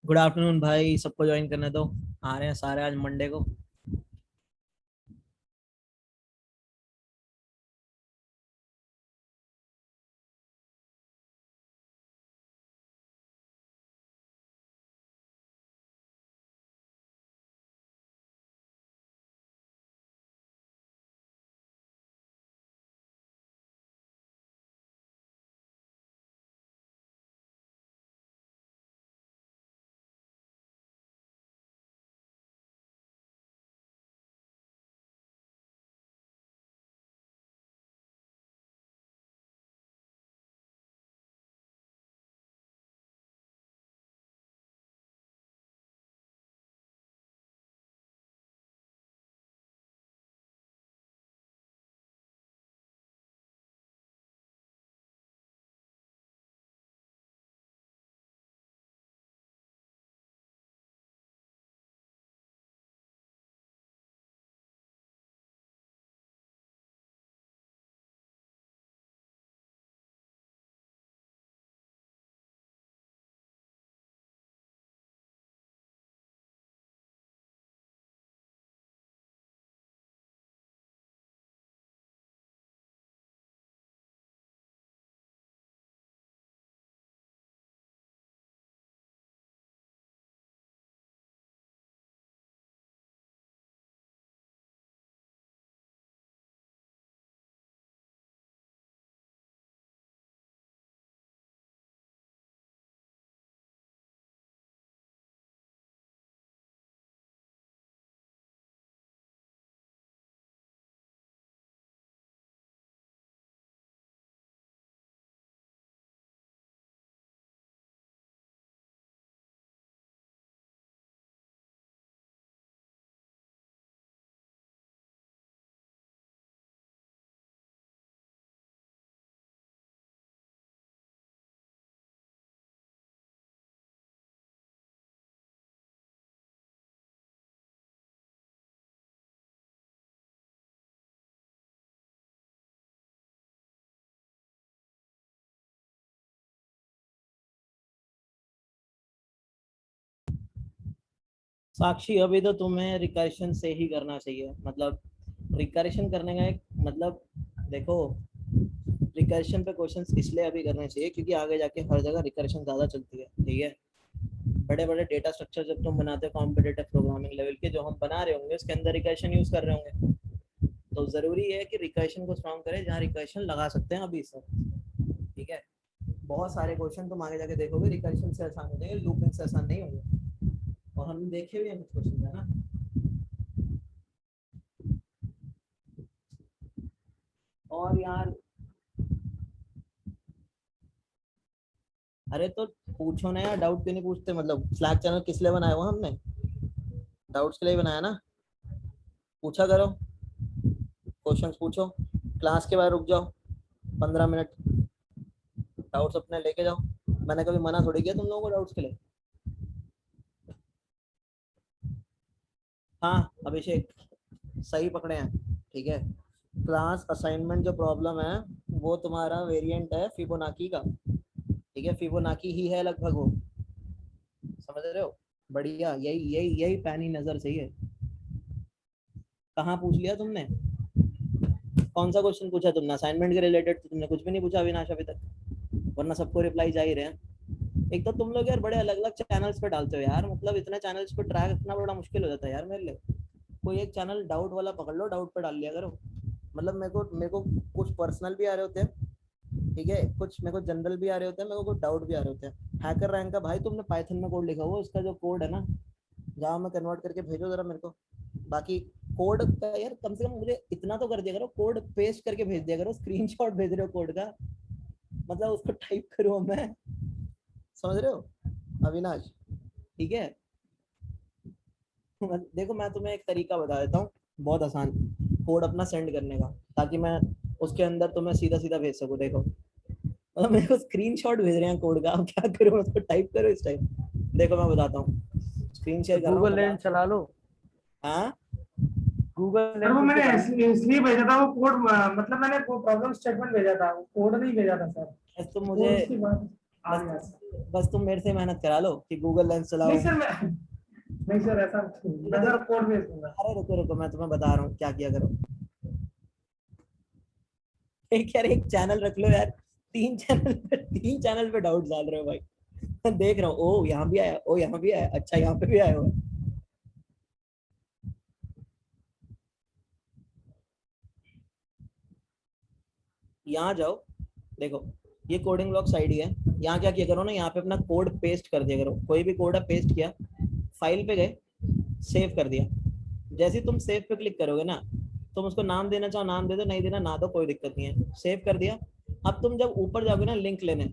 Good afternoon भाई, सबको join करने दो। आ रहे हैं सारे आज मंडे को। साक्षी, अभी तो तुम्हें रिकरेशन से ही करना चाहिए। मतलब रिकरेशन करने का एक मतलब, देखो, रिकरेशन पे क्वेश्चंस इसलिए अभी करने चाहिए क्योंकि आगे जाके हर जगह रिकरेशन ज्यादा चलती है। ठीक है, बड़े बड़े डेटा स्ट्रक्चर जब तुम बनाते हो कॉम्पिटिटिव प्रोग्रामिंग लेवल के, जो हम बना रहे होंगे उसके अंदर रिकरेशन यूज कर रहे होंगे। तो जरूरी है कि रिकरेशन को स्ट्रॉन्ग करें जहाँ रिकरेशन लगा सकते हैं अभी से। ठीक है, बहुत सारे क्वेश्चन तुम आगे जाके देखोगे रिकरेशन से आसान हो जाएंगे, लूपिंग से आसान नहीं होंगे। और हम देखे हुए हैं कुछ क्वेश्चन, है ना। और यार, अरे तो पूछो ना यार, डाउट क्यों नहीं पूछते? मतलब स्लैक चैनल किस लिए बनाया हुआ हमने? डाउट्स के लिए बनाया ना। पूछा करो, क्वेश्चंस पूछो। क्लास के बाद रुक जाओ 15 मिनट, डाउट्स अपने लेके जाओ। मैंने कभी मना थोड़ी किया तुम लोगों को डाउट्स के लिए। हाँ अभिषेक, सही पकड़े हैं। ठीक है, क्लास असाइनमेंट जो प्रॉब्लम है वो तुम्हारा वेरिएंट है फिबोनाची का। ठीक है, फिबोनाची ही है लगभग वो, समझ रहे हो। बढ़िया, यही यही यही पैनी नजर सही है। कहाँ पूछ लिया तुमने? कौन सा क्वेश्चन पूछा तुमने असाइनमेंट के रिलेटेड? तो तुमने कुछ भी नहीं पूछा अविनाश अभी तक, वरना सबको रिप्लाई जा ही रहे हैं। एक तो तुम लोग यार बड़े अलग अलग चैनल्स पे डालते हो यार, मतलब इतने चैनल्स पे ट्रैक रखना बड़ा मुश्किल हो जाता है यार मेरे लिए। कोई एक चैनल डाउट वाला पकड़ लो, डाउट पे डाल लिया करो। मतलब मेरे को कुछ पर्सनल भी आ रहे होते हैं। ठीक है, कुछ मेरे को जनरल भी आ रहे होते हैं, मेरे को कुछ डाउट भी आ रहे होते हैं। हैकर रैंक का भाई तुमने पाइथन में कोड लिखा हुआ, उसका जो कोड है ना, जावा में कन्वर्ट करके भेजो जरा मेरे को। बाकी कोड का यार कम से कम मुझे इतना तो कर दिया करो, कोड पेस्ट करके भेज दिया करो। स्क्रीनशॉट भेज रहे हो कोड का, मतलब उसको टाइप करूँ मैं, समझ रहे हो अविनाश। ठीक है, देखो मैं तुम्हें एक तरीका बता देता हूँ, बहुत आसान, कोड अपना सेंड करने का, ताकि मैं उसके अंदर तुम्हें सीधा सीधा भेज सकूँ। देखो, मतलब मेरे को स्क्रीनशॉट भेज रहे हैं कोड का, अब क्या करूँ? उसको टाइप करो इस टाइम। देखो मैं बताता हूँ, स्क्रीन शेयर तो कर रहा हूँ, गूगल बता। लेंस चला लो। हाँ, गूगल सर वो लेंस मैंने चला लो। इसलिए भेजा था वो कोड, मतलब मैंने वो प्रॉब्लम स्टेटमेंट भेजा था, वो कोड नहीं भेजा था सर। तो मुझे कोड उसके बाद। आ गया बस तुम मेरे से मेहनत करा लो कि गूगल लेंस चलाओ। नहीं सर मैं नहीं सर ऐसा मैं जरा कोड भेज दूंगा। अरे रुको रुको, मैं तुम्हें बता रहा हूँ क्या किया करो। एक यार एक चैनल रख लो यार, तीन चैनल पे डाउट डाल रहे हो भाई। मैं देख रहा हूँ, ओ यहाँ भी आया, ओ यहाँ भी आया, अच्छा यहाँ पे भी आया हुआ। यहाँ जाओ, देखो ये कोडिंग ब्लॉक्स आईडी है। यहाँ क्या किया करो ना, यहाँ पे अपना कोड पेस्ट कर दिया करो। कोई भी कोड है पेस्ट किया, फाइल पे गए, सेव कर दिया। जैसे ही तुम सेव पे क्लिक करोगे ना, तुम उसको नाम देना चाहो नाम दे दो, नहीं देना ना दो, कोई दिक्कत नहीं है। सेव कर दिया। अब तुम जब ऊपर जाओगे ना लिंक लेने,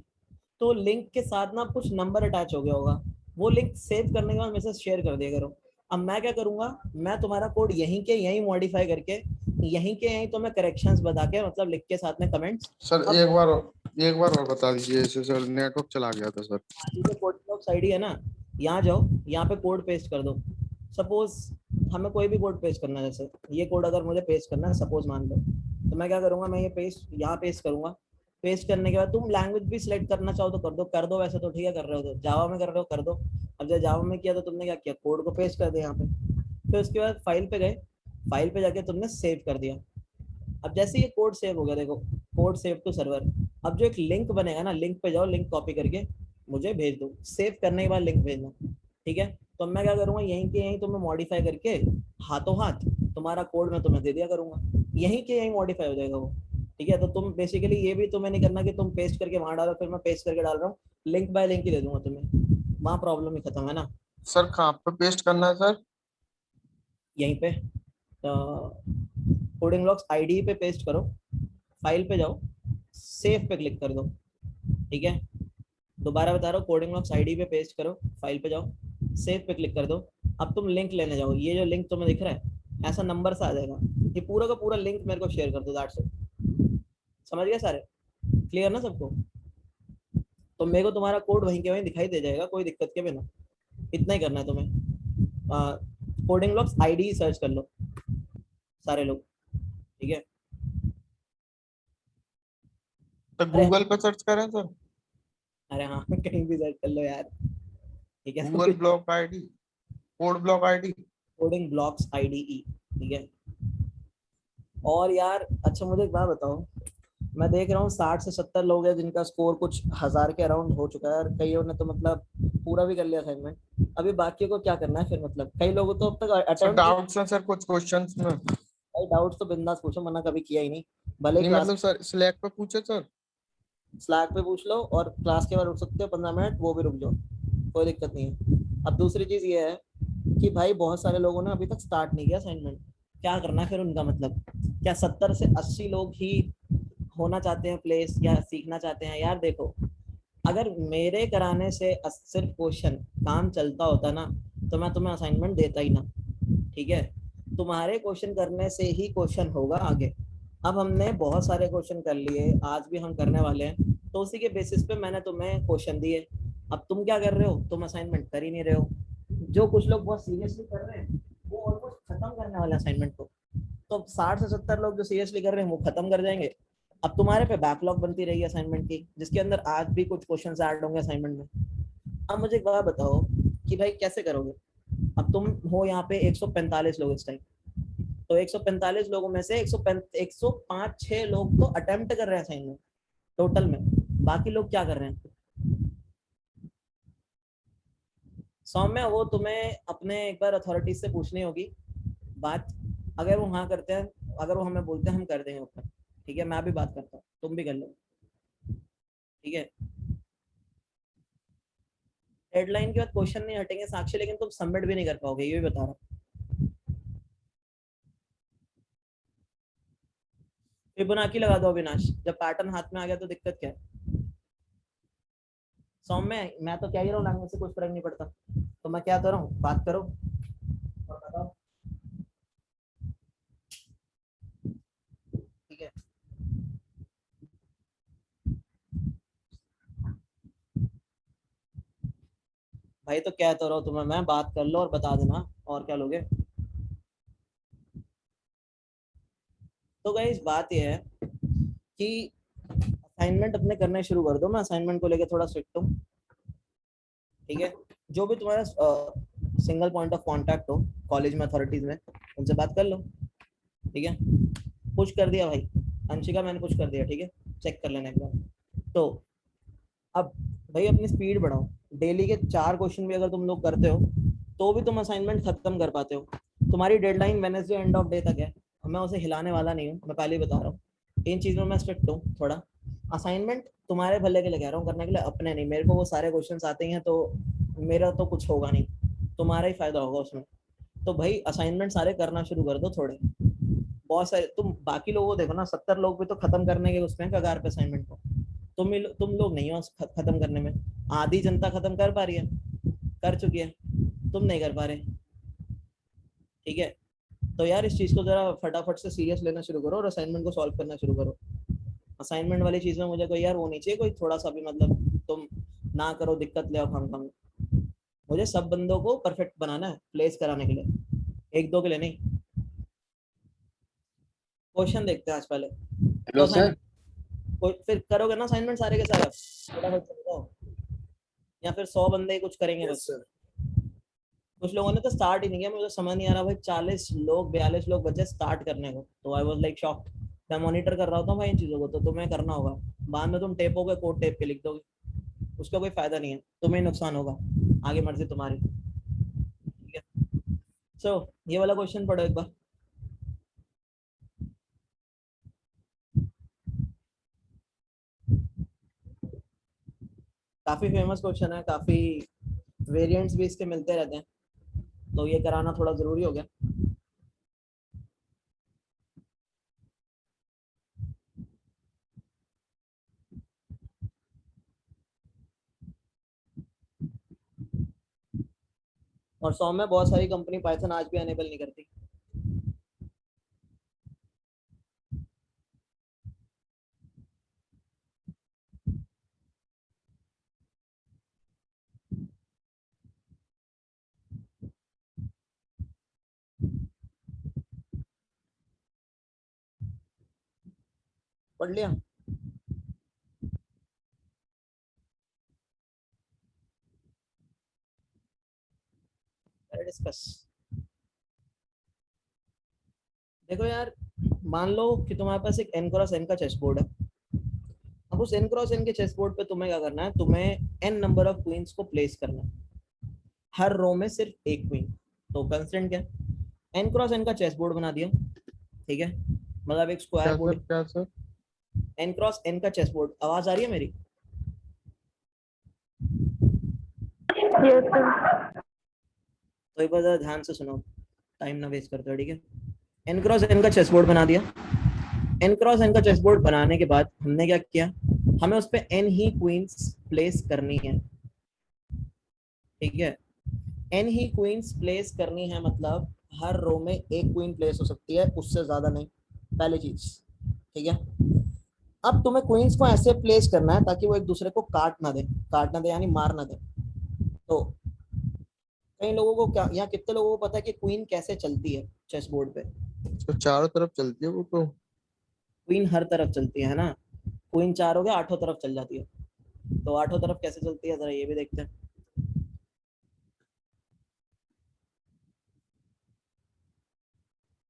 तो लिंक के साथ ना कुछ नंबर अटैच हो गया होगा। वो लिंक सेव करने के बाद मेरे साथ शेयर कर दिया करो। अब मैं क्या करूंगा, मैं तुम्हारा कोड यहीं के यहीं मॉडिफाई करके, यहीं के यहीं तुम्हें करेक्शंस बता के, मतलब लिख के साथ में कमेंट्स। सर अब एक बार और बता दीजिए, ऐसे सर नेटवर्क चला गया था सर। जो कोड ब्लॉक्स आईडी है ना, यहाँ जाओ, यहाँ पे कोड पेस्ट कर दो। सपोज हमें कोई भी कोड पेस्ट करना है, जैसे ये कोड अगर मुझे पेस्ट करना है सपोज मान लो, तो मैं क्या करूंगा, मैं ये पेस्ट यहाँ पेस्ट करूंगा। पेस्ट करने के बाद तुम लैंग्वेज भी सिलेक्ट करना चाहो तो कर दो, वैसे तो ठीक है, कर रहे हो तो जावा में कर रहे हो कर दो। अब जब जावा में किया तो तुमने क्या किया, कोड को पेस्ट कर दिया यहाँ पे। फिर उसके बाद फाइल पे गए, फाइल पे जाके तुमने सेव कर दिया। अब जैसे ये कोड सेव हो गया, देखो कोड सेव टू सर्वर। अब जो एक लिंक बनेगा ना, लिंक पे जाओ, लिंक कॉपी करके मुझे भेज दो। सेव करने के बाद लिंक भेजना, ठीक है। तो मैं क्या करूंगा, यहीं के यहीं तुम्हें मॉडिफाई करके हाथों हाथ तुम्हारा कोड मैं तुम्हें दे दिया करूंगा, यहीं के यहीं मॉडिफाई हो जाएगा वो। ठीक है, तो तुम बेसिकली ये भी तुम्हें नहीं करना कि तुम पेस्ट करके वहां डालो, फिर मैं पेस्ट करके डाल रहा हूँ, लिंक बाय लिंक ही दे दूंगा तुम्हें, वहां प्रॉब्लम ही खत्म है ना। सर कहाँ पे पेस्ट करना है सर? यहीं पे कोडिंग ब्लॉक्स आईडी पे पेस्ट करो, फाइल पे जाओ, सेव पे क्लिक कर दो। ठीक है, दोबारा बता रहा हूँ, कोडिंग ब्लॉक्स आईडी पे पेस्ट करो, फाइल पे जाओ, सेव पे क्लिक कर दो। अब तुम लिंक लेने जाओ, ये जो लिंक तुम्हें दिख रहा है ऐसा नंबर सा आ जाएगा, ये पूरा का पूरा लिंक मेरे को शेयर कर दो, दैट्स इट। समझ गए सारे, क्लियर ना सबको? तो मेरे को तुम्हारा कोड वहीं के वहीं दिखाई दे जाएगा, कोई दिक्कत के बिना। इतना ही करना है तुम्हें। कोडिंग ब्लॉक्स आईडी सर्च कर लो सारे लोग, ठीक है। तो अरे गूगल पे सर्च करें सर? अरे हाँ कहीं भी सर्च कर लो यार, ठीक है। Google block ID, code block ID. Coding blocks IDE, ठीक है। और यार अच्छा मुझे एक बात बताओ, मैं देख रहा हूँ 60 से 70 लोग हैं जिनका स्कोर कुछ 1000 के अराउंड हो चुका है, और कईयों ने तो मतलब पूरा भी कर लिया असाइनमेंट। अभी बाकी को क्या करना है फिर, मतलब कई लोगों तो अब तक सर अटेम्प्ट। डाउट्स हैं सर कुछ क्वेश्चंस में। भाई डाउट्स तो बिंदास पूछो, मना कभी किया ही नहीं। भले नहीं क्लास मतलब सर स्लैक पे पूछे सर। स्लैक पे पूछ लो, और क्लास के बाद रुक सकते हो 15 मिनट, वो भी रुक जाओ, कोई दिक्कत नहीं है। अब दूसरी चीज ये है कि भाई बहुत सारे लोगों ने अभी तक स्टार्ट नहीं किया असाइनमेंट। क्या करना है फिर उनका, मतलब क्या 70 से 80 लोग ही होना चाहते हैं प्लेस, या सीखना चाहते हैं? यार देखो, अगर मेरे कराने से सिर्फ क्वेश्चन काम चलता होता ना, तो मैं तुम्हें असाइनमेंट देता ही ना। ठीक है, तुम्हारे क्वेश्चन करने से ही क्वेश्चन होगा आगे। अब हमने बहुत सारे क्वेश्चन कर लिए, आज भी हम करने वाले हैं, तो उसी के बेसिस पे मैंने तुम्हें क्वेश्चन दिए। अब तुम क्या कर रहे हो, तुम असाइनमेंट कर ही नहीं रहे हो। जो कुछ लोग बहुत सीरियसली कर रहे हैं वो ऑलमोस्ट खत्म करने वाले असाइनमेंट को। तो 60 से 70 लोग जो सीरियसली कर रहे हैं वो खत्म कर जाएंगे। अब तुम्हारे पे बैकलॉग बनती रहेगी असाइनमेंट की, जिसके अंदर आज भी कुछ क्वेश्चन ऐड होंगे असाइनमेंट में। अब मुझे एक बात बताओ कि भाई कैसे करोगे। अब तुम हो यहाँ पे 145 लोग इस टाइम, तो 145 लोगों में से 105-6 लोग तो अटेम्प्ट कर रहे हैं असाइनमेंट टोटल में, बाकी लोग क्या कर रहे हैं? सौम्य वो तुम्हें अपने एक बार अथॉरिटीज से पूछनी होगी बात। अगर वो हाँ करते हैं, अगर वो हमें बोलते हैं हम कर देंगे ऊपर, ठीक है। मैं भी बात करता हूँ, तुम भी कर लो, ठीक है। डेडलाइन के बाद क्वेश्चन नहीं हटेंगे साक्षी, लेकिन तुम सबमिट भी नहीं कर पाओगे, ये भी बता रहा हूँ। फिबोनाची लगा दो अविनाश, जब पैटर्न हाथ में आ गया तो दिक्कत क्या है? सौम्य मैं तो कह ही रहा हूँ लैंग्वेज से कुछ फर्क नहीं पड़ता, तो मैं क्या कर रहा हूँ, बात करो और बताओ, ठीक है। भाई तो कह तो रहा हूँ तुम्हें मैं, बात कर लो और बता देना, और क्या लोगे। तो गाइस बात यह है कि असाइनमेंट अपने करने शुरू कर दो। मैं असाइनमेंट को लेके थोड़ा स्ट्रिक्ट हूँ, ठीक है। जो भी तुम्हारा सिंगल पॉइंट ऑफ कांटेक्ट हो कॉलेज में, अथॉरिटीज में, उनसे बात कर लो, ठीक है। पुश कर दिया भाई, अंशिका मैंने पुश कर दिया, ठीक है, चेक कर लेना एक बार। तो अब भाई अपनी स्पीड बढ़ाओ। डेली के 4 क्वेश्चन भी अगर तुम लोग करते हो तो भी तुम असाइनमेंट खत्म कर पाते हो। तुम्हारी deadline Wednesday end of day तक है, मैं उसे हिलाने वाला नहीं हूँ, मैं पहले ही बता रहा हूँ। इन चीज़ों में मैं स्ट्रिक्ट हूँ थोड़ा। असाइनमेंट तुम्हारे भले के लिए कह रहा हूँ, करने के लिए, अपने नहीं। मेरे को वो सारे क्वेश्चन आते हैं तो मेरा तो कुछ होगा नहीं, तुम्हारा ही फायदा होगा उसमें। तो भाई असाइनमेंट सारे करना शुरू कर दो थोड़े। बहुत सारे तुम बाकी लोगों को देखो ना, 70 लोग भी तो खत्म करने के उसमें कगार पे असाइनमेंट को। तुम लोग नहीं हो खत्म करने में। आधी जनता खत्म कर पा रही है, कर चुकी है, तुम नहीं कर पा रहे, ठीक है। तो यार इस चीज को जरा फटाफट से सीरियस लेना शुरू करो और असाइनमेंट को सॉल्व करना शुरू करो। असाइनमेंट वाली चीज में मुझे कोई यार वो नहीं चाहिए कोई थोड़ा सा भी, मतलब तुम ना करो दिक्कत ले आओ खाम खाम। मुझे सब बंदों को परफेक्ट बनाना है प्लेस कराने के लिए, एक दो के लिए नहीं। क्वेश्चन देखते हैं आज पहले तो हेलो सर। असाइनमेंट फिर करोगे ना असाइनमेंट सारे के सारे फटाफट से बताओ, या फिर 100 बंदे ही कुछ करेंगे बस। कुछ लोगों ने तो स्टार्ट ही नहीं किया, मुझे समझ नहीं आ रहा भाई। 40 लोग 42 लोग बचे स्टार्ट करने को, तो आई वाज लाइक शॉक्ड। मैं मॉनिटर कर रहा होता हूँ भाई इन चीजों को, तो तुम्हें करना होगा। बाद में तुम टेपोगे, कोड टेप के लिख दोगे, उसका कोई फायदा नहीं है, तुम्हें नुकसान होगा, आगे मर्जी तुम्हारी, ठीक है। सो ये वाला क्वेश्चन पढ़ो एक बार। काफी फेमस क्वेश्चन है, काफी वेरिएंट्स भी इसके मिलते रहते हैं, तो ये कराना थोड़ा जरूरी हो गया। और 100 में बहुत सारी कंपनी पाइथन आज भी अनेबल नहीं करती। पढ़ लिया? डिस्कस। देखो यार, मान लो कि तुम्हारे पास एक n क्रॉस n का चेस बोर्ड है। अब उस n क्रॉस n के चेस बोर्ड पे तुम्हें क्या करना है, तुम्हें n नंबर ऑफ क्वींस को प्लेस करना है, हर रो में सिर्फ एक क्वीन। तो कंस्ट्रेंट क्या है, n क्रॉस n का चेस बोर्ड बना दिया, ठीक है, मतलब एक स्क्वायर क्या सर, बोर्ड। क्या सर? n क्रॉस n का चेस बोर्ड, आवाज आ रही है मेरी? Yes, sir. तो एक बार जरा ध्यान से सुनो, टाइम ना वेस्ट करते हो, ठीक है। n क्रॉस n का चेस बोर्ड बना दिया। n क्रॉस n का चेस बोर्ड बनाने के बाद हमने क्या किया, हमें उस पर n ही क्वींस प्लेस करनी है, ठीक है। n ही क्वींस प्लेस करनी है, मतलब हर रो में एक क्वीन प्लेस हो सकती है, उससे ज्यादा नहीं, पहली चीज, ठीक है। अब तुम्हें क्वींस को ऐसे प्लेस करना है ताकि वो एक दूसरे को काट ना दे यानी मार ना दे। तो कई लोगों को क्या, या कितने लोगों को पता है कि क्वीन कैसे चलती है चेस बोर्ड पे? तो चारों तरफ चलती है वो तो। क्वीन हर तरफ चलती है ना, क्वीन 4 हो गया, 8 तरफ चल जाती है। तो 8 तरफ कैसे चलती है, जरा ये भी देखते हैं।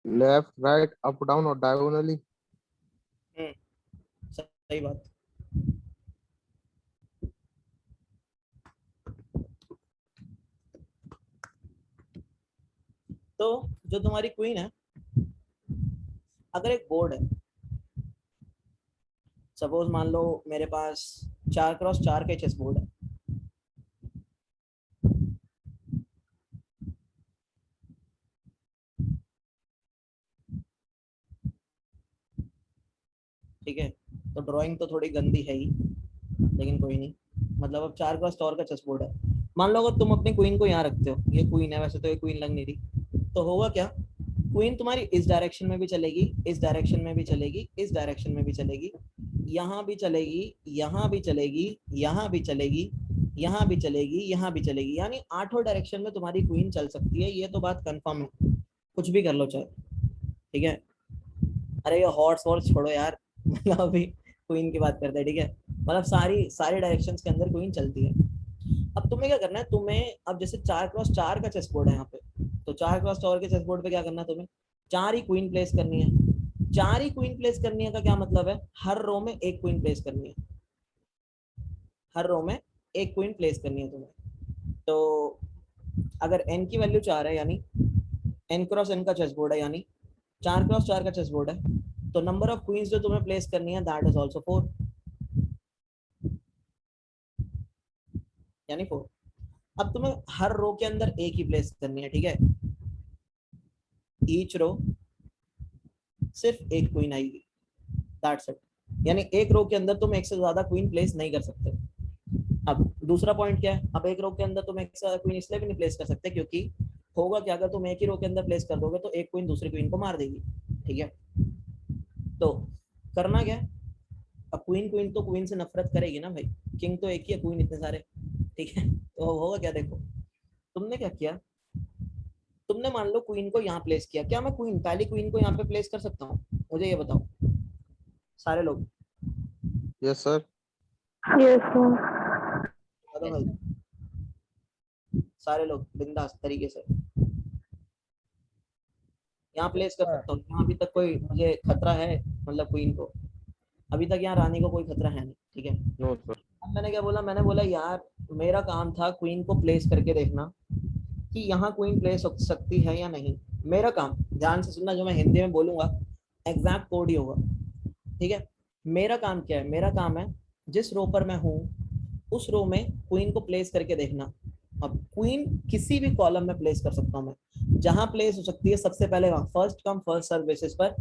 लेफ्ट राइट अप डाउन और डायगोनली। सही बात। तो जो तुम्हारी क्वीन है, अगर एक बोर्ड है, सपोज मान लो मेरे पास 4 क्रॉस 4 के चेस बोर्ड है, ठीक है। तो ड्राइंग तो थोड़ी गंदी है ही, लेकिन कोई नहीं। मतलब अब 4 क्रॉस 4 का चेस बोर्ड है, मान लो अगर तुम अपनी क्वीन को यहाँ रखते हो, ये क्वीन है, वैसे तो ये क्वीन लग नहीं रही, तो होगा क्या, क्वीन तुम्हारी इस डायरेक्शन में भी चलेगी, इस डायरेक्शन में भी चलेगी, इस डायरेक्शन में भी चलेगी, यहाँ भी चलेगी, यहाँ भी चलेगी, यहाँ भी चलेगी, यहाँ भी चलेगी, यहाँ भी चलेगी, यानी 8 डायरेक्शन में तुम्हारी क्वीन चल सकती है, ये तो बात कंफर्म है, कुछ भी कर लो चाहे, ठीक है। अरे ये हॉर्स वॉर्स छोड़ो यार, मतलब अभी क्वीन की बात करते हैं, ठीक है, मतलब सारी सारी डायरेक्शंस के अंदर क्वीन चलती है। अब तुम्हें क्या करना है, तुम्हें अब जैसे 4x4 का चेस बोर्ड है यहाँ पे, तो 4x4 के चेस बोर्ड पे क्या करना है तुम्हें, 4 ही क्वीन प्लेस करनी है। 4 ही क्वीन प्लेस करनी है का क्या मतलब है, हर रो में एक क्वीन प्लेस करनी है, हर रो में एक क्वीन प्लेस करनी है तुम्हें। तो अगर n की वैल्यू 4 है, यानी n क्रॉस n का चेस बोर्ड है, यानी 4x4 का चेस बोर्ड है, तो नंबर ऑफ क्वींस जो तुम्हें प्लेस करनी है दैट इज आल्सो 4, यानी 4। अब तुम्हें हर रो के अंदर एक ही प्लेस करनी है, ठीक है, ईच रो सिर्फ एक क्वीन आएगी, दैट्स इट। यानी एक रो के अंदर तुम एक से ज्यादा क्वीन प्लेस नहीं कर सकते। अब दूसरा पॉइंट क्या है, अब एक रो के अंदर तुम एक से ज्यादा क्वीन इसलिए भी नहीं प्लेस कर सकते क्योंकि होगा क्या, अगर तुम एक ही रो के अंदर प्लेस कर दोगे तो एक क्वीन दूसरी क्वीन को मार देगी, ठीक है। तो करना क्या है, अब क्वीन क्वीन तो क्वीन से नफरत करेगी ना भाई, किंग तो एक ही है, क्वीन इतने सारे, ठीक है। तो होगा क्या, देखो तुमने क्या किया, तुमने मान लो क्वीन को यहाँ प्लेस किया, क्या मैं क्वीन पहली क्वीन को यहाँ पे प्लेस कर सकता हूँ, मुझे ये बताओ सारे लोग, यस सर। Yes, sir. बताओ भाई, सारे लोग बिंदास तरीके से यहाँ प्लेस कर सकता हूँ। यहाँ अभी तक कोई मुझे खतरा है, मतलब क्वीन को अभी तक यहाँ रानी को कोई खतरा है नहीं, ठीक है। No sir. अब मैंने क्या बोला, मैंने बोला यार मेरा काम था क्वीन को प्लेस करके देखना कि यहाँ क्वीन प्लेस हो सकती है या नहीं। मेरा काम, ध्यान से सुनना, जो मैं हिंदी में बोलूंगा एग्जैक्ट कोड ही होगा, ठीक है। मेरा काम क्या है, मेरा काम है जिस रो पर मैं हूँ उस रो में क्वीन को प्लेस करके देखना। अब क्वीन किसी भी कॉलम में प्लेस कर सकता हूँ मैं, जहां प्लेस हो सकती है सबसे पहले वहां, first come first serve basis पर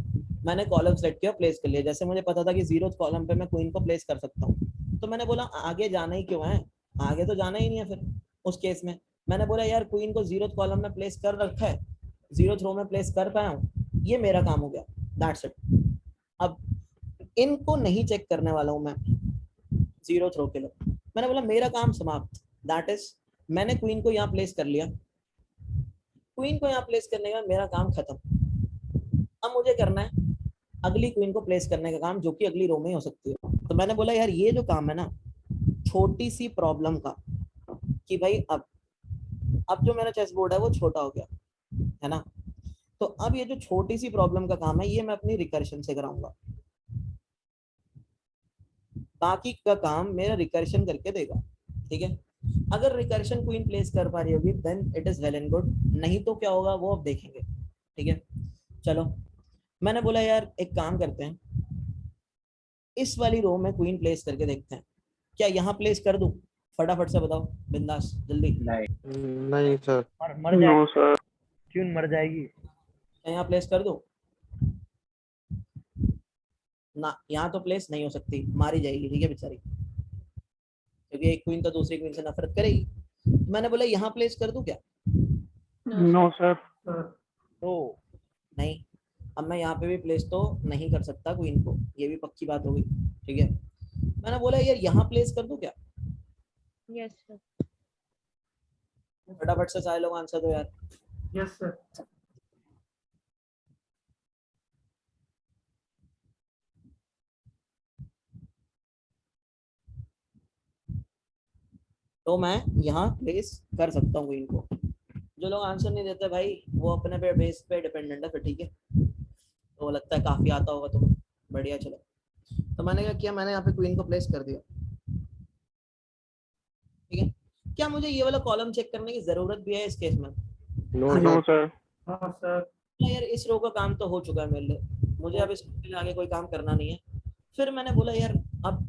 मैंने कॉलम सेलेक्ट किया, प्लेस कर लिया। जैसे मुझे पता था कि 0th कॉलम पे मैं क्वीन को प्लेस कर सकता हूँ, तो मैंने बोला आगे जाना ही क्यों है, आगे तो जाना ही नहीं है। फिर उस केस में मैंने बोला यार क्वीन को 0th कॉलम में प्लेस कर रखा है, 0th रो में प्लेस कर पाया हूँ, ये मेरा काम हो गया, दैट्स इट। अब इनको नहीं चेक करने वाला हूँ मैं 0th रो के लिए। मैंने बोला मेरा काम समाप्त, दैट इज मैंने क्वीन को यहाँ प्लेस कर लिया, क्वीन को यहाँ प्लेस करने का मेरा काम खत्म। अब मुझे करना है अगली क्वीन को प्लेस करने का काम, जो कि अगली रो में हो सकती है। तो मैंने बोला यार ये जो काम है ना, छोटी सी प्रॉब्लम का, कि भाई अब जो मेरा चेस बोर्ड है वो छोटा हो गया है ना, तो अब ये जो छोटी सी प्रॉब्लम का काम है ये मैं अपनी रिकर्शन से कराऊंगा, बाकी का काम मेरा रिकर्शन करके देगा, ठीक है। अगर रिकर्शन क्वीन प्लेस कर पा रही होगी then it is well and good, नहीं तो क्या होगा वो अब देखेंगे, ठीक है। चलो मैंने बोला यार एक काम करते हैं, इस वाली रो में क्वीन प्लेस करके देखते हैं, क्या यहाँ प्लेस कर दूं, फटाफट से बताओ बिंदास जल्दी। नहीं सर। मर No, जाएगी, sir. क्यों मर जाएगी? क्या यहाँ प्लेस कर दूं ना, यहाँ तो प्लेस नहीं हो सकती, मारी जाएगी, ठीक है बेचारी, क्योंकि एक क्वीन तो दूसरी क्वीन से नफरत करेगी। मैंने बोला यहाँ प्लेस कर दूं क्या, No, sir. तो नहीं, अब मैं यहाँ पे भी प्लेस तो नहीं कर सकता क्वीन को, ये भी पक्की बात हो गई, ठीक है। मैंने बोला यार यहाँ प्लेस कर दूं क्या, Yes, sir. फटाफट से सारे लोग आंसर दो यार। Yes sir. तो मैं यहाँ प्लेस कर सकता हूँ क्वीन को। जो लोग आंसर नहीं देते भाई वो अपने पे बेस पे डिपेंडेंट है फिर, ठीक है। तो लगता है काफी आता होगा तो बढ़िया, चलो। तो मैंने क्या किया, मैंने यहाँ पे क्वीन को प्लेस कर दिया, ठीक है। क्या मुझे ये वाला कॉलम चेक करने की जरूरत भी है इस केस में, नो No, सर। sir. हाँ सर। यार इस रो का काम तो हो चुका है मेरे लिए, मुझे अब इसके लिए आगे कोई काम करना नहीं है। फिर मैंने बोला यार अब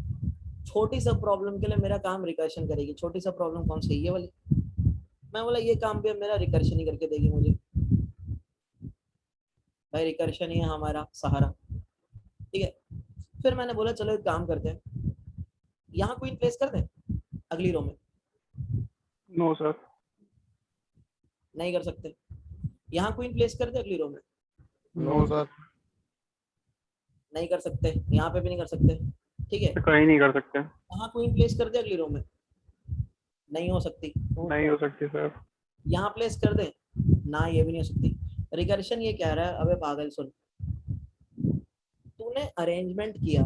छोटी सा प्रॉब्लम के लिए मेरा काम रिकर्शन करेगी, छोटी सा प्रॉब्लम कौन सी है, ये वाली। मैं बोला ये काम भी अब मेरा रिकर्शन ही करके देगी मुझे, भाई रिकर्शन ही है हमारा सहारा, ठीक है। फिर मैंने बोला चलो एक काम करते हैं, यहाँ क्वीन प्लेस कर दें अगली रो में, No, sir. नहीं कर सकते। यहाँ क्वीन प्लेस कर दे अगली रो में, नो सर। नहीं कर सकते, यहाँ पे भी नहीं कर सकते, ठीक है। कहीं नहीं कर सकते, यहाँ क्वीन प्लेस कर दे अगली रो में, नहीं हो सकती। नहीं हो सकती सर। यहाँ प्लेस कर दे ना, ये भी नहीं हो सकती। रिकर्शन ये कह रहा है अबे पागल सुन, तूने अरेंजमेंट किया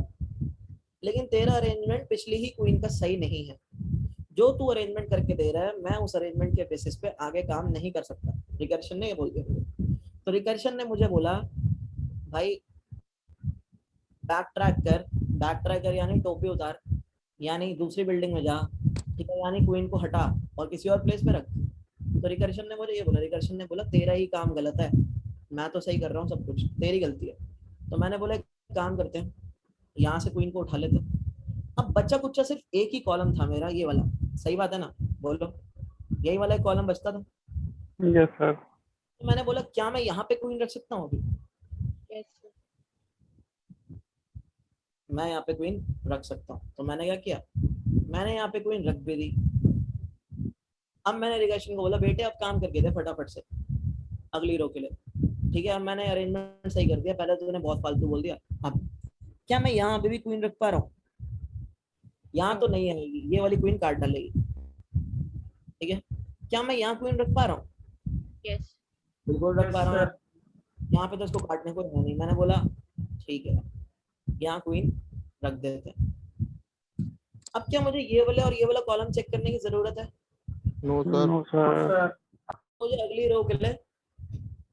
लेकिन तेरा अरेंजमेंट पिछली ही क्वीन का सही नहीं है। जो तू अरेंजमेंट करके दे रहा है, मैं उस अरेंजमेंट के बेसिस पे आगे काम नहीं कर सकता। रिकर्शन ने ये बोल दिया मुझे। तो रिकर्शन ने मुझे बोला भाई बैक ट्रैक कर यानी टोपी उतार, यानी दूसरी बिल्डिंग में जा, ठीक है, यानी क्वीन को हटा और किसी और प्लेस पे रख। तो रिकर्शन ने मुझे ये बोला, रिकर्शन ने बोला तेरा ही काम गलत है, मैं तो सही कर रहा हूँ सब कुछ, तेरी गलती है। तो मैंने बोला एक काम करते हैं, यहाँ से क्वीन को उठा लेते हैं। अब बच्चा कुच्चा सिर्फ एक ही कॉलम था मेरा, ये वाला, सही बात है ना, बोलो, यही वाला एक कॉलम बचता था। Yes sir. तो मैंने बोला क्या मैं यहाँ पे क्वीन रख सकता हूँ अभी? Yes, sir. मैं यहाँ पे क्वीन रख सकता हूँ। तो मैंने क्या किया, मैंने यहाँ पे क्वीन रख भी दी। अब मैंने रिकर्शन को बोला बेटे अब काम करके दे फटाफट से अगली रो के लिए, ठीक है। अब मैंने अरेंजमेंट सही कर दिया, पहले तो तूने बहुत फालतू बोल दिया। अब क्या मैं यहाँ पे भी क्वीन रख पा रहा हूँ? यहाँ तो नहीं आएगी, ये वाली क्वीन काट डालेगी, ठीक है। क्या मैं यहाँ क्वीन रख पा रहा हूँ? Yes. बिल्कुल रख पा रहा हूँ। यहाँ पे तो इसको काटने को है नहीं। मैंने बोला ठीक है, यहाँ क्वीन रख देते हैं। अब क्या मुझे ये वाले और ये वाला कॉलम चेक करने की जरूरत है? No sir. No sir. मुझे अगली रो के लिए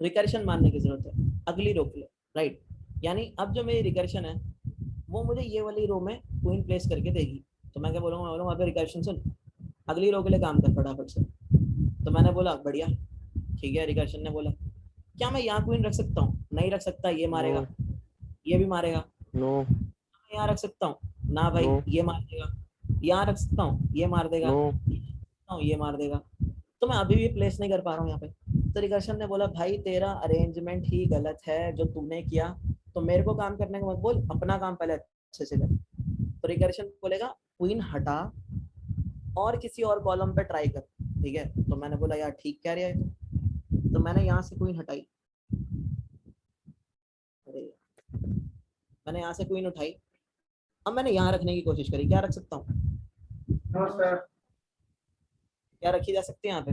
रिकर्शन मानने की जरूरत है, अगली रो के लिए, राइट। यानी अब जो मेरी रिकर्शन है वो मुझे ये वाली रो में क्वीन प्लेस करके देगी। तो मैं क्या बोलूँगा, अभी रिकर्शन सुन, अगली रो के लिए काम कर फटाफट से। तो मैंने बोला बढ़िया, ठीक है। रिकर्शन ने बोला क्या मैं यहाँ क्वीन रख सकता हूँ? नहीं रख सकता, ये मारेगा, ये भी मारेगा। नो। यहाँ रख सकता हूँ ना भाई, No. ये मार देगा। यहाँ रख सकता हूँ, ये मार देगा। नो। ये मार देगा। तो मैं अभी भी प्लेस नहीं कर पा रहा हूँ यहाँ पे। तो रिकर्शन ने बोला भाई तेरा अरेंजमेंट ही गलत है जो तूने किया, तो मेरे को काम करने को मत बोल, अपना काम पहले अच्छे से कर। तो रिकर्शन बोलेगा क्वीन हटा और किसी और कॉलम पे ट्राई कर, ठीक है। तो मैंने बोला यार ठीक कह रहा है। तो मैंने यहाँ से क्वीन हटाई, अरे मैंने यहाँ से क्वीन उठाई। अब मैंने यहाँ रखने की कोशिश करी, क्या रख सकता हूँ? No sir. क्या रखी जा सकती है यहाँ पे?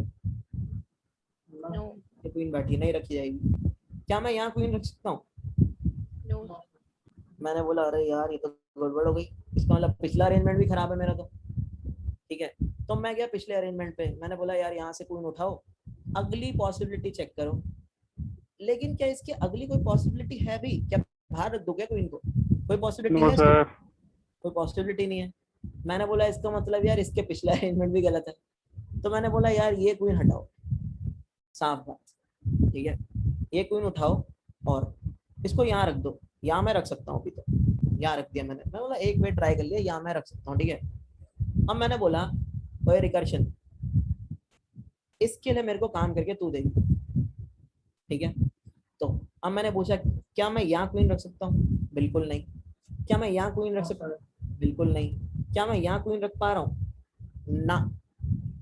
No. ये क्वीन बैठी नहीं रखी जाएगी। क्या मैं यहाँ क्वीन रख सकता हूँ? No. मैंने बोला अरे यार ये तो गड़बड़ हो गई, इसका मतलब पिछला अरेंजमेंट भी खराब है मेरा तो, ठीक है। तो मैं गया पिछले अरेंजमेंट पे, मैंने बोला यार यहाँ से क्वीन उठाओ, अगली पॉसिबिलिटी चेक करो। लेकिन क्या इसकी अगली कोई पॉसिबिलिटी है भी? क्या बाहर रख दो क्या क्वीन को? कोई पॉसिबिलिटी नो है? सर। कोई पॉसिबिलिटी नहीं है। मैंने बोला इसका मतलब यार इसके पिछला अरेंजमेंट भी गलत है। तो मैंने बोला यार ये क्वीन हटाओ, साफ बात, ठीक है। ये क्वीन उठाओ और इसको यहाँ रख दो। यहाँ मैं रख सकता हूँ अभी, तो यहाँ रख दिया मैंने। मैं बोला एक बार ट्राई कर लिया, यहाँ मैं रख सकता हूँ, ठीक है। अब मैंने बोला ओए रिकर्शन, इसके लिए मेरे को काम करके तू देगी, ठीक है। तो अब मैंने पूछा क्या मैं यहाँ क्वीन रख सकता हूँ? बिल्कुल नहीं। क्या मैं यहाँ क्वीन रख सकता हूँ? बिल्कुल नहीं। क्या मैं यहाँ क्वीन रख पा रहा हूँ? ना।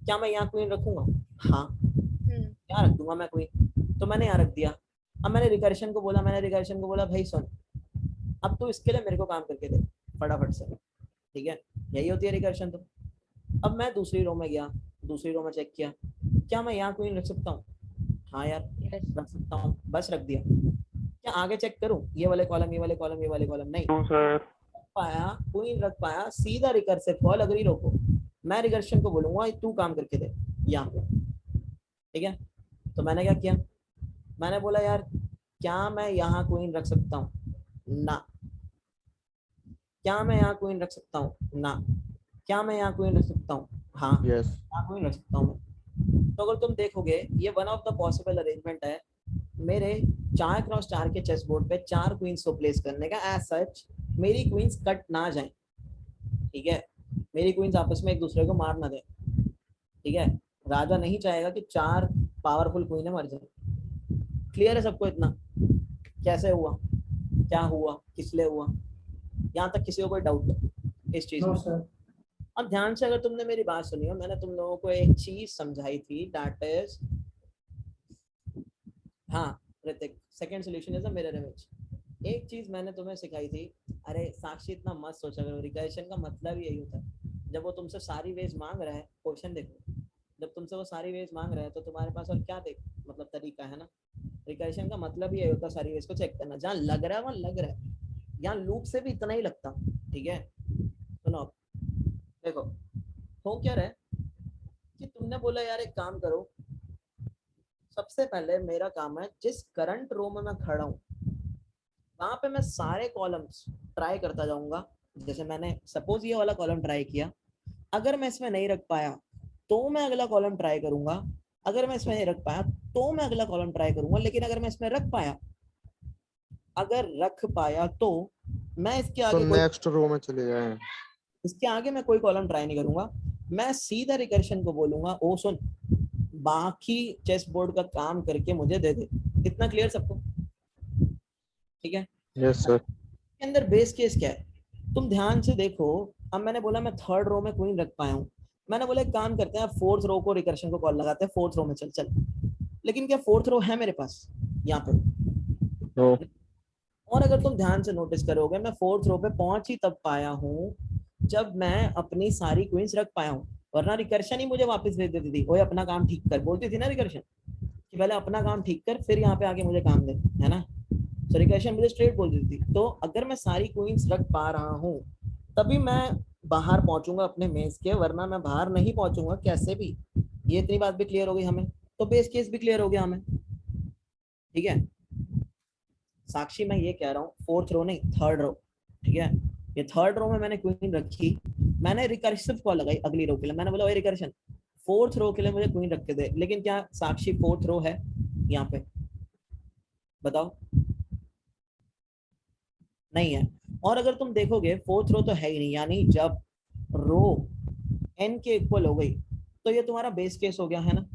क्या मैं यहाँ क्वीन रखूंगा? हाँ, यहाँ रख दूंगा मैं क्वीन। तो मैंने यहाँ रख दिया। अब मैंने रिकर्शन को बोला भाई सुन, अब तू इसके लिए मेरे को काम करके दे फटाफट से, ठीक है। यही होती है रिकर्शन। तो अब मैं दूसरी रो में गया, दूसरी रो में चेक किया, क्या मैं यहाँ क्वीन रख सकता हूँ? हाँ यार Yes. रख सकता हूँ, बस रख दिया। क्या आगे चेक करूँ? ये वाले कॉलम, ये वाले कॉलम, ये वाले कॉलम, नहीं नो सर। पाया, क्वीन रख पाया, सीधा रिकर्सिव कॉल अगली रो को। मैं रिकर्शन को बोलूंगा तू काम करके दे यहाँ पे, ठीक है। तो मैंने क्या किया, मैंने बोला यार क्या मैं यहाँ क्वीन रख सकता हूँ? ना। क्या मैं यहाँ क्वीन रख सकता हूँ? ना। क्या मैं यहाँ क्वीन रख सकता हूँ? हाँ, यस। यहाँ क्वीन रख सकता हूँ मैं। तो अगर तुम देखोगे ये one of the possible arrangement है मेरे 4x4 के चेस बोर्ड पे 4 क्वींस को प्लेस करने का। एज सच मेरी क्वींस कट ना जाए, ठीक है। मेरी क्वींस आपस में एक दूसरे को मार ना दे, ठीक है। राजा नहीं चाहेगा कि 4 पावरफुल क्वीन मर जाए। क्लियर है सबको इतना? कैसे हुआ, क्या हुआ, किस लिए हुआ, यहाँ तक किसी को कोई डाउट है इस चीज नो में? सर। अब ध्यान से अगर तुमने मेरी बात सुनी हो, मैंने तुम लोगों को एक चीज समझाई थी, दैट इज, हाँ Hrithik, second solution is a mirror image. एक चीज मैंने तुम्हें सिखाई थी, अरे साक्षी इतना मत सोचा करो, रिकर्शन का मतलब ही यही होता है। जब वो तुमसे सारी वेज मांग रहा है, क्वेश्चन देखो, जब तुमसे वो सारी वेज मांग रहा है तो तुम्हारे पास और क्या देख मतलब तरीका है ना। रिकर्शन का मतलब ही यही होता है, सारी वेज को चेक करना, जहाँ लग रहा है वहाँ लग रहा है। यहाँ लूप से भी इतना ही लगता, ठीक है। देखो हो क्या रहा है कि तुमने बोला यार एक काम करो, सबसे पहले मेरा काम है जिस करंट रो में मैं खड़ा हूँ वहां पे मैं सारे कॉलम्स ट्राई करता जाऊंगा। जैसे मैंने सपोज ये वाला कॉलम ट्राई किया, अगर मैं इसमें नहीं रख पाया तो मैं अगला कॉलम ट्राई करूंगा, अगर मैं इसमें नहीं रख पाया तो मैं अगला कॉलम ट्राई करूंगा, लेकिन अगर मैं इसमें रख पाया, अगर रख पाया तो मैं तो नेक्स्ट रो में चले जाए। इसके आगे मैं कोई कॉलम ट्राई नहीं करूंगा। मैं सीधा रिकर्शन को बोलूंगा ओ सुन बाकी चेस बोर्ड का काम करके मुझे दे दे। इतना क्लियर सबको? ठीक है। Yes sir. के अंदर बेस केस क्या है तुम ध्यान से देखो। अब मैंने बोला मैं थर्ड रो में क्वीन रख पाया हूँ, मैंने बोला एक काम करते हैं फोर्थ रो को रिकर्शन को कॉल लगाते हैं, फोर्थ रो में चल चल। लेकिन क्या फोर्थ रो है मेरे पास यहाँ पे? नो। और अगर तुम ध्यान से नोटिस करोगे मैं फोर्थ रो पे पहुंच ही तब पाया हूँ जब मैं अपनी सारी क्वींस रख पाया हूँ, वरना रिकर्शन ही मुझे वापस भेज देती थी, ओए अपना काम ठीक कर बोलती थी ना रिकर्शन, कि पहले अपना काम ठीक कर फिर यहाँ पे आके मुझे काम दे, है ना? तो रिकर्शन मुझे स्ट्रेट बोल देती थी। तो अगर मैं सारी क्वींस रख पा रहा हूँ तभी मैं बाहर पहुंचूंगा अपने मेज के, वरना मैं बाहर नहीं पहुंचूंगा कैसे भी। ये इतनी बात भी क्लियर हो गई हमें, तो बेस केस भी क्लियर हो गया हमें। ठीक है साक्षी, मैं ये कह रहा हूँ फोर्थ रो नहीं थर्ड रो। ठीक है ये थर्ड रो में मैंने क्वीन रखी, मैंने रिकर्सिव कॉल लगाई अगली रो के लिए, मैंने बोला ओए रिकर्शन फोर्थ रो के लिए मुझे क्वीन रख के दे। लेकिन क्या साक्षी फोर्थ रो है यहाँ पे? बताओ नहीं है। और अगर तुम देखोगे फोर्थ रो तो है ही नहीं, यानी जब रो n के इक्वल हो गई तो ये तुम्हारा बेस केस हो गया, है ना?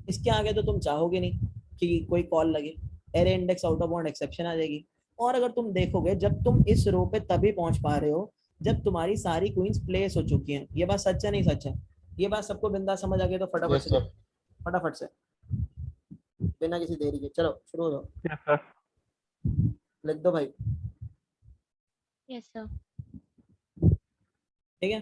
इसके आगे तो तुम चाहोगे नहीं कि कोई कॉल लगे, array index out of bound exception आ जाएगी। और अगर तुम देखोगे जब तुम इस रो पे तभी पहुंच पा रहे हो जब तुम्हारी सारी क्वींस प्लेस हो चुकी हैं। ये बात सच है नहीं सच है? ये बात सबको बिंदास समझ आ गई तो फटाफट यस से सर। फटाफट से बिना किसी देरी के चलो शुरू हो जाओ। Yes sir. लिख दो भाई। Yes, sir. ठीक है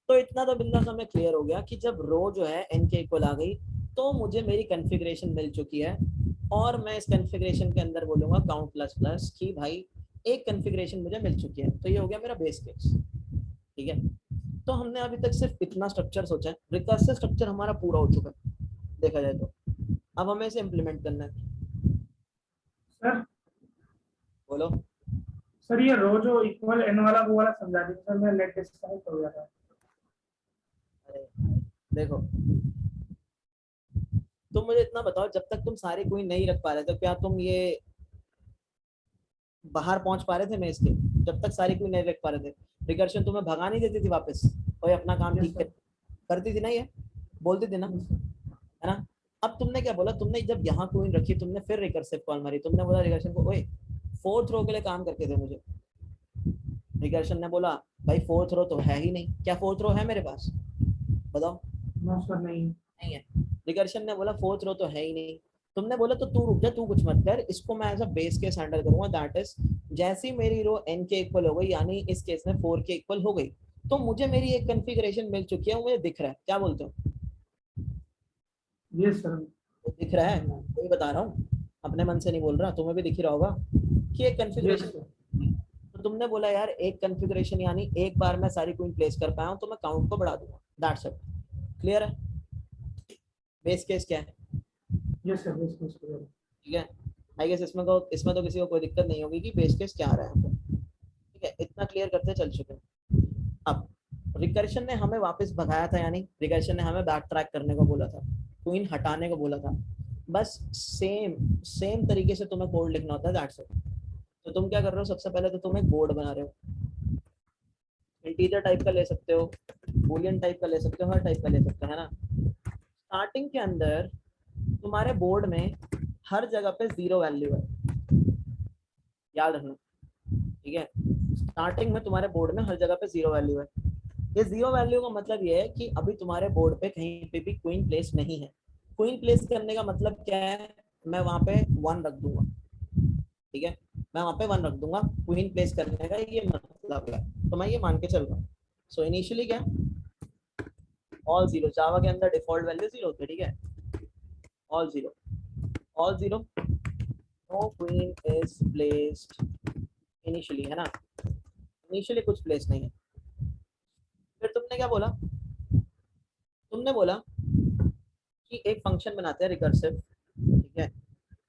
तो इतना तो बिंदास हमें क्लियर हो गया कि जब रो जो है n के इक्वल आ गई तो मुझे मेरी कॉन्फ़िगरेशन मिल चुकी है, और मैं इस कॉन्फ़िगरेशन के अंदर बोलूंगा काउंट प्लस प्लस कि भाई एक कॉन्फ़िगरेशन मुझे मिल चुकी है। तो ये हो गया मेरा बेस केस। ठीक है तो हमने अभी तक सिर्फ इतना स्ट्रक्चर सोचा है, रिकर्सिव स्ट्रक्चर हमारा पूरा हो चुका है देखा जाए तो। अब हमें इसे इम्प्लीमेंट करना है। सर बोलो। सर ये रो जो इक्वल एन वाला वो वाला समझा दीजिए सर, मैं नेट डिस्कनेक्ट हो गया था। अरे देखो तुम मुझे इतना बताओ, जब तक तुम सारे कोई नहीं रख पा रहे थे क्या तुम ये बाहर पहुंच पा रहे थे मेज के? जब तक सारी कोई नहीं रख पा रहे थे रिकर्शन तुम्हें भगा नहीं देती थी वापस, कोई अपना काम Yes, ठीक sir. करती थी ना, ये बोलती थी ना, है ना? अब तुमने क्या बोला, तुमने जब यहाँ क्वीन रखी तुमने फिर रिकर्सिव कॉल मारी, तुमने बोला रिकर्शन को ओए फोर्थ रो के लिए काम करके दे मुझे। रिकर्शन ने बोला भाई फोर्थ रो तो है ही नहीं, क्या फोर्थ रो है मेरे पास? बताओ। नो सर नहीं। नहीं है। रिकर्शन ने बोला फोर्थ रो तो है ही नहीं, तुमने बोला तो तू रुक जा, तू कुछ मत कर, इसको मैं as a base case handle करूंगा। दैट इज जैसी मेरी रो n के इक्वल हो गई, यानी इस केस में 4 के इक्वल हो गई, तो मुझे मेरी एक कॉन्फ़िगरेशन मिल चुकी है, वो मुझे दिख रहा है। क्या बोलते हो? Yes sir. वो दिख रहा है, वही बता रहा हूँ, अपने मन से नहीं बोल रहा, तुम्हें भी दिख ही रहा होगा कि एक यस कॉन्फ़िगरेशन। सर। तो तुमने बोला यार एक कॉन्फ़िगरेशन यानी एक बार मैं सारी क्वीन प्लेस कर पाया हूँ तो मैं काउंट को बढ़ा दूंगा। That's it. क्लियर है? बेस केस क्या है? Yes sir. Yes sir. ठीक है आई गेस इसमें तो किसी को कोई दिक्कत नहीं होगी कि बेस केस क्या आ रहा है। ठीक है इतना क्लियर करते चल चुके हैं। अब रिकर्शन ने हमें वापस भगाया था, यानी रिकर्शन ने हमें बैक ट्रैक करने को बोला था, क्वीन हटाने को बोला था। बस सेम सेम तरीके से तुम्हें कोड लिखना होता है, दैट्स इट। तो तुम क्या कर रहे हो, सबसे पहले तो तुम एक बोर्ड बना रहे हो, इंटीजर टाइप का ले सकते हो, बूलियन टाइप का ले सकते हो, हर टाइप का ले सकते हो, है ना? स्टार्टिंग के अंदर तुम्हारे बोर्ड में हर जगह पे 0 वैल्यू है, याद रखना। ठीक है स्टार्टिंग में तुम्हारे बोर्ड में हर जगह पे 0 वैल्यू है। ये 0 वैल्यू का मतलब ये है कि अभी तुम्हारे बोर्ड पे कहीं पे भी क्वीन प्लेस नहीं है। क्वीन प्लेस करने का मतलब क्या है, मैं वहां पे 1 रख दूंगा। ठीक है मैं वहां पे 1 रख दूंगा, क्वीन प्लेस करने का ये मतलब है, तो मैं ये मान के चल रहा हूँ। सो इनिशियली क्या ऑल 0, जावा के अंदर डिफॉल्ट वैल्यू 0 होती है। ठीक है all 0, all 0, no queen is placed initially, है ना? इनिशियली कुछ प्लेस नहीं है। फिर तुमने क्या बोला, तुमने बोला कि एक फंक्शन बनाते हैं रिकर्सिव, ठीक है,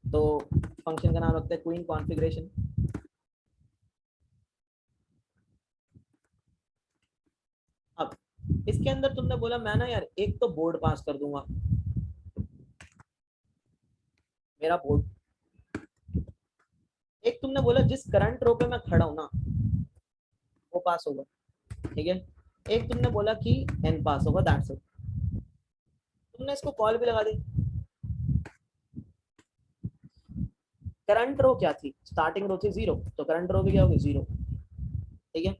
तो फंक्शन का नाम रखते हैं क्वीन कॉन्फ़िगरेशन। अब इसके अंदर तुमने बोला मैं ना यार एक तो बोर्ड पास कर दूंगा, मेरा बोर्ड, एक तुमने बोला जिस करंट रो पे मैं खड़ा हूं ना वो पास होगा, ठीक है, एक तुमने बोला कि एन पास होगा, दैट्स इट। तुमने इसको कॉल भी लगा दी। करंट रो क्या थी, स्टार्टिंग रो थी 0, तो करंट रो भी क्या होगी 0, ठीक है।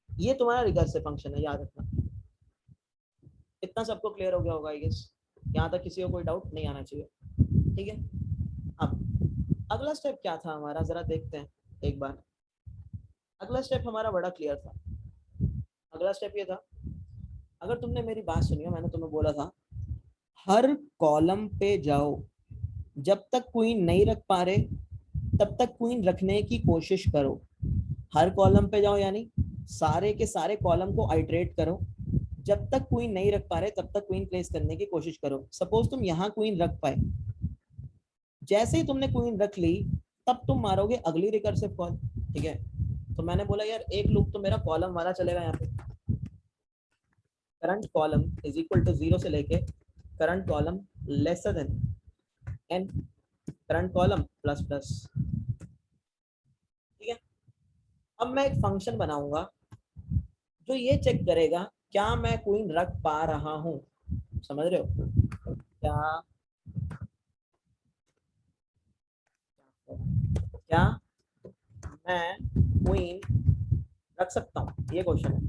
ये तुम्हारा रिकर्सिव फंक्शन है, याद रखना। इतना सबको क्लियर हो गया होगा आई गेस, यहाँ तक किसी को कोई डाउट नहीं आना चाहिए, ठीक है। अब अगला स्टेप क्या था हमारा, जरा देखते हैं एक बार। अगला स्टेप हमारा बड़ा क्लियर था। अगला स्टेप ये था, अगर तुमने मेरी बात सुनी हो, मैंने तुम्हें बोला था हर कॉलम पे जाओ, जब तक क्वीन नहीं रख पा रहे तब तक क्वीन रखने की कोशिश करो। हर कॉलम पे जाओ यानी सारे के सारे कॉलम को आइटरेट करो, जब तक क्वीन नहीं रख पा रहे तब तक क्वीन प्लेस करने की कोशिश करो। सपोज तुम यहाँ क्वीन रख पाए, जैसे ही तुमने क्वीन रख ली तब तुम मारोगे अगली रिकर्सिव कॉल, ठीक है। तो मैंने बोला यार एक लूप तो मेरा कॉलम वाला चलेगा, यहाँ पे current column is equal to 0 से लेके current column lesser than N current column plus plus, ठीक है। अब मैं एक फंक्शन बनाऊंगा जो ये चेक करेगा क्या मैं क्वीन रख पा रहा हूं, समझ रहे हो क्या, क्या मैं क्वीन रख सकता हूँ, ये क्वेश्चन है,